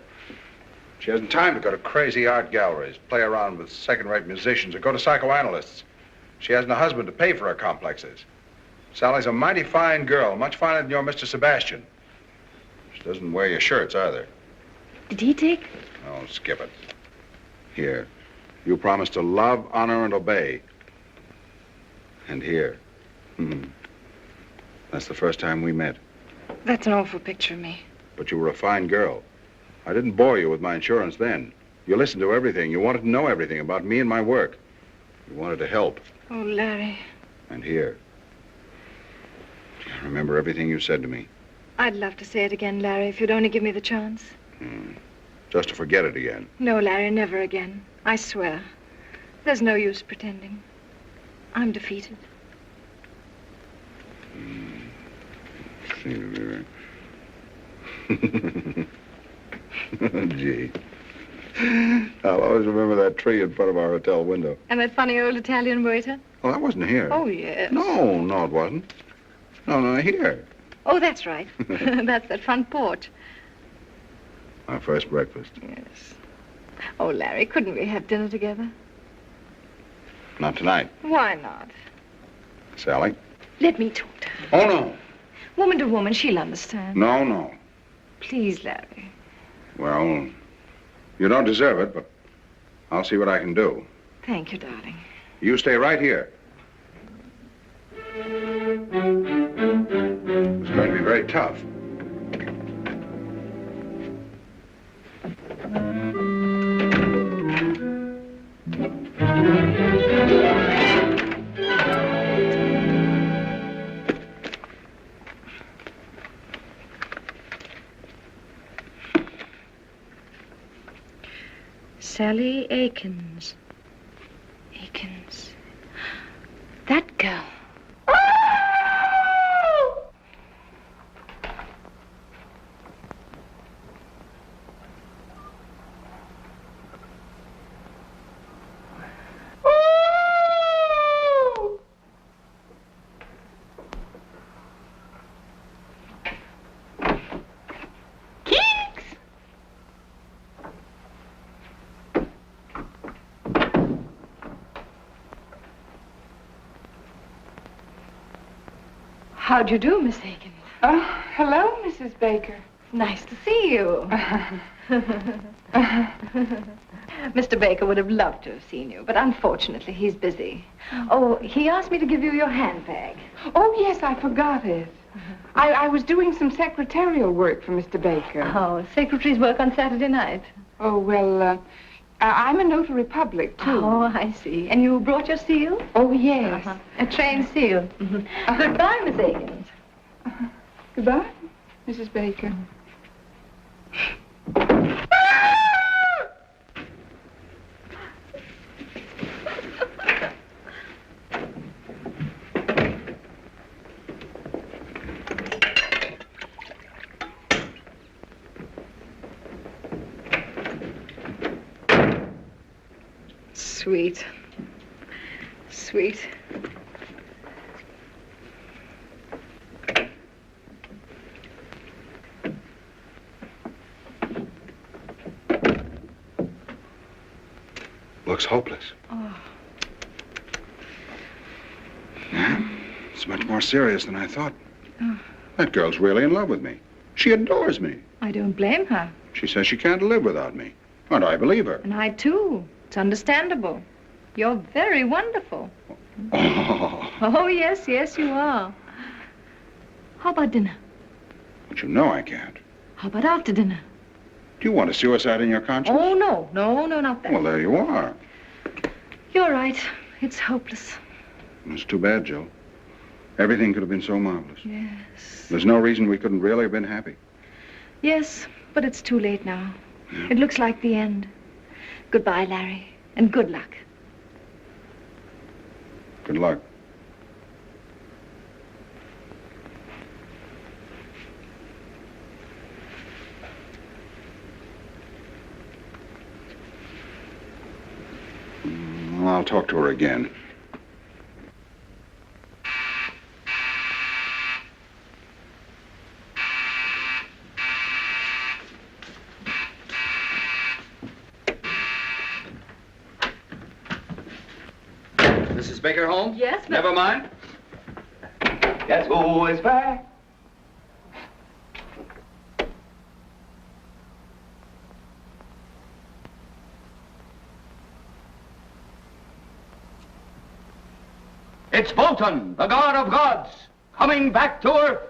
S4: She hasn't time to go to crazy art galleries, play around with second-rate musicians, or go to psychoanalysts. She hasn't a husband to pay for her complexes. Sally's a mighty fine girl, much finer than your Mr. Sebastian. She doesn't wear your shirts either.
S2: Did he take?
S4: Oh, skip it. Here, you promise to love, honor, and obey. And here, that's the first time we met.
S2: That's an awful picture of me.
S4: But you were a fine girl. I didn't bore you with my insurance then. You listened to everything. You wanted to know everything about me and my work. You wanted to help.
S2: Oh, Larry.
S4: And here. I remember everything you said to me.
S2: I'd love to say it again, Larry, if you'd only give me the chance.
S4: Just to forget it again.
S2: No, Larry, never again. I swear. There's no use pretending. I'm defeated.
S4: Gee. I'll always remember that tree in front of our hotel window.
S2: And that funny old Italian waiter?
S4: Oh, that wasn't here.
S2: Oh, yes.
S4: No, it wasn't. No, here.
S2: Oh, that's right. That's that front porch.
S4: Our first breakfast.
S2: Yes. Oh, Larry, couldn't we have dinner together?
S4: Not tonight.
S2: Why not?
S4: Sally,
S2: Let me talk to her.
S4: Oh, no.
S2: Woman to woman, she'll understand.
S4: No, no.
S2: Please, Larry.
S4: Well, you don't deserve it, but I'll see what I can do.
S2: Thank you, darling.
S4: You stay right here. It's going to be very tough.
S2: Sally Akins. Akins. That girl. How'd you do, Miss Akins?
S5: Oh, hello, Mrs. Baker.
S2: Nice to see you. Mr. Baker would have loved to have seen you, but unfortunately he's busy. Oh, he asked me to give you your handbag.
S5: Oh, yes, I forgot it. I was doing some secretarial work for Mr. Baker.
S2: Oh, secretaries work on Saturday night.
S5: Oh, well, I'm a notary public, too.
S2: Oh, I see. And you brought your seal?
S5: Oh, yes.
S2: A trained seal. Goodbye, Miss Akins.
S5: Goodbye, Mrs. Baker.
S2: Sweet. Sweet.
S4: Looks hopeless.
S2: Oh.
S4: Yeah, it's much more serious than I thought.
S2: Oh.
S4: That girl's really in love with me. She adores me.
S2: I don't blame her.
S4: She says she can't live without me. And I believe her.
S2: And I, too. It's understandable. You're very wonderful.
S4: Oh.
S2: Oh, yes, yes, you are. How about dinner?
S4: But you know I can't.
S2: How about after dinner?
S4: Do you want a suicide in your conscience?
S2: Oh, no. No, not that.
S4: Well, there you are.
S2: You're right. It's hopeless.
S4: It's too bad, Jill. Everything could have been so marvelous.
S2: Yes.
S4: There's no reason we couldn't really have been happy.
S2: Yes, but it's too late now. Yeah. It looks like the end. Goodbye, Larry, and good luck.
S4: Good luck. I'll talk to her again.
S6: Mrs. Baker home?
S2: Yes, but...
S6: Never mind. Guess who is back? It's Bolton, the god of gods, coming back to Earth.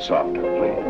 S4: Softer, please.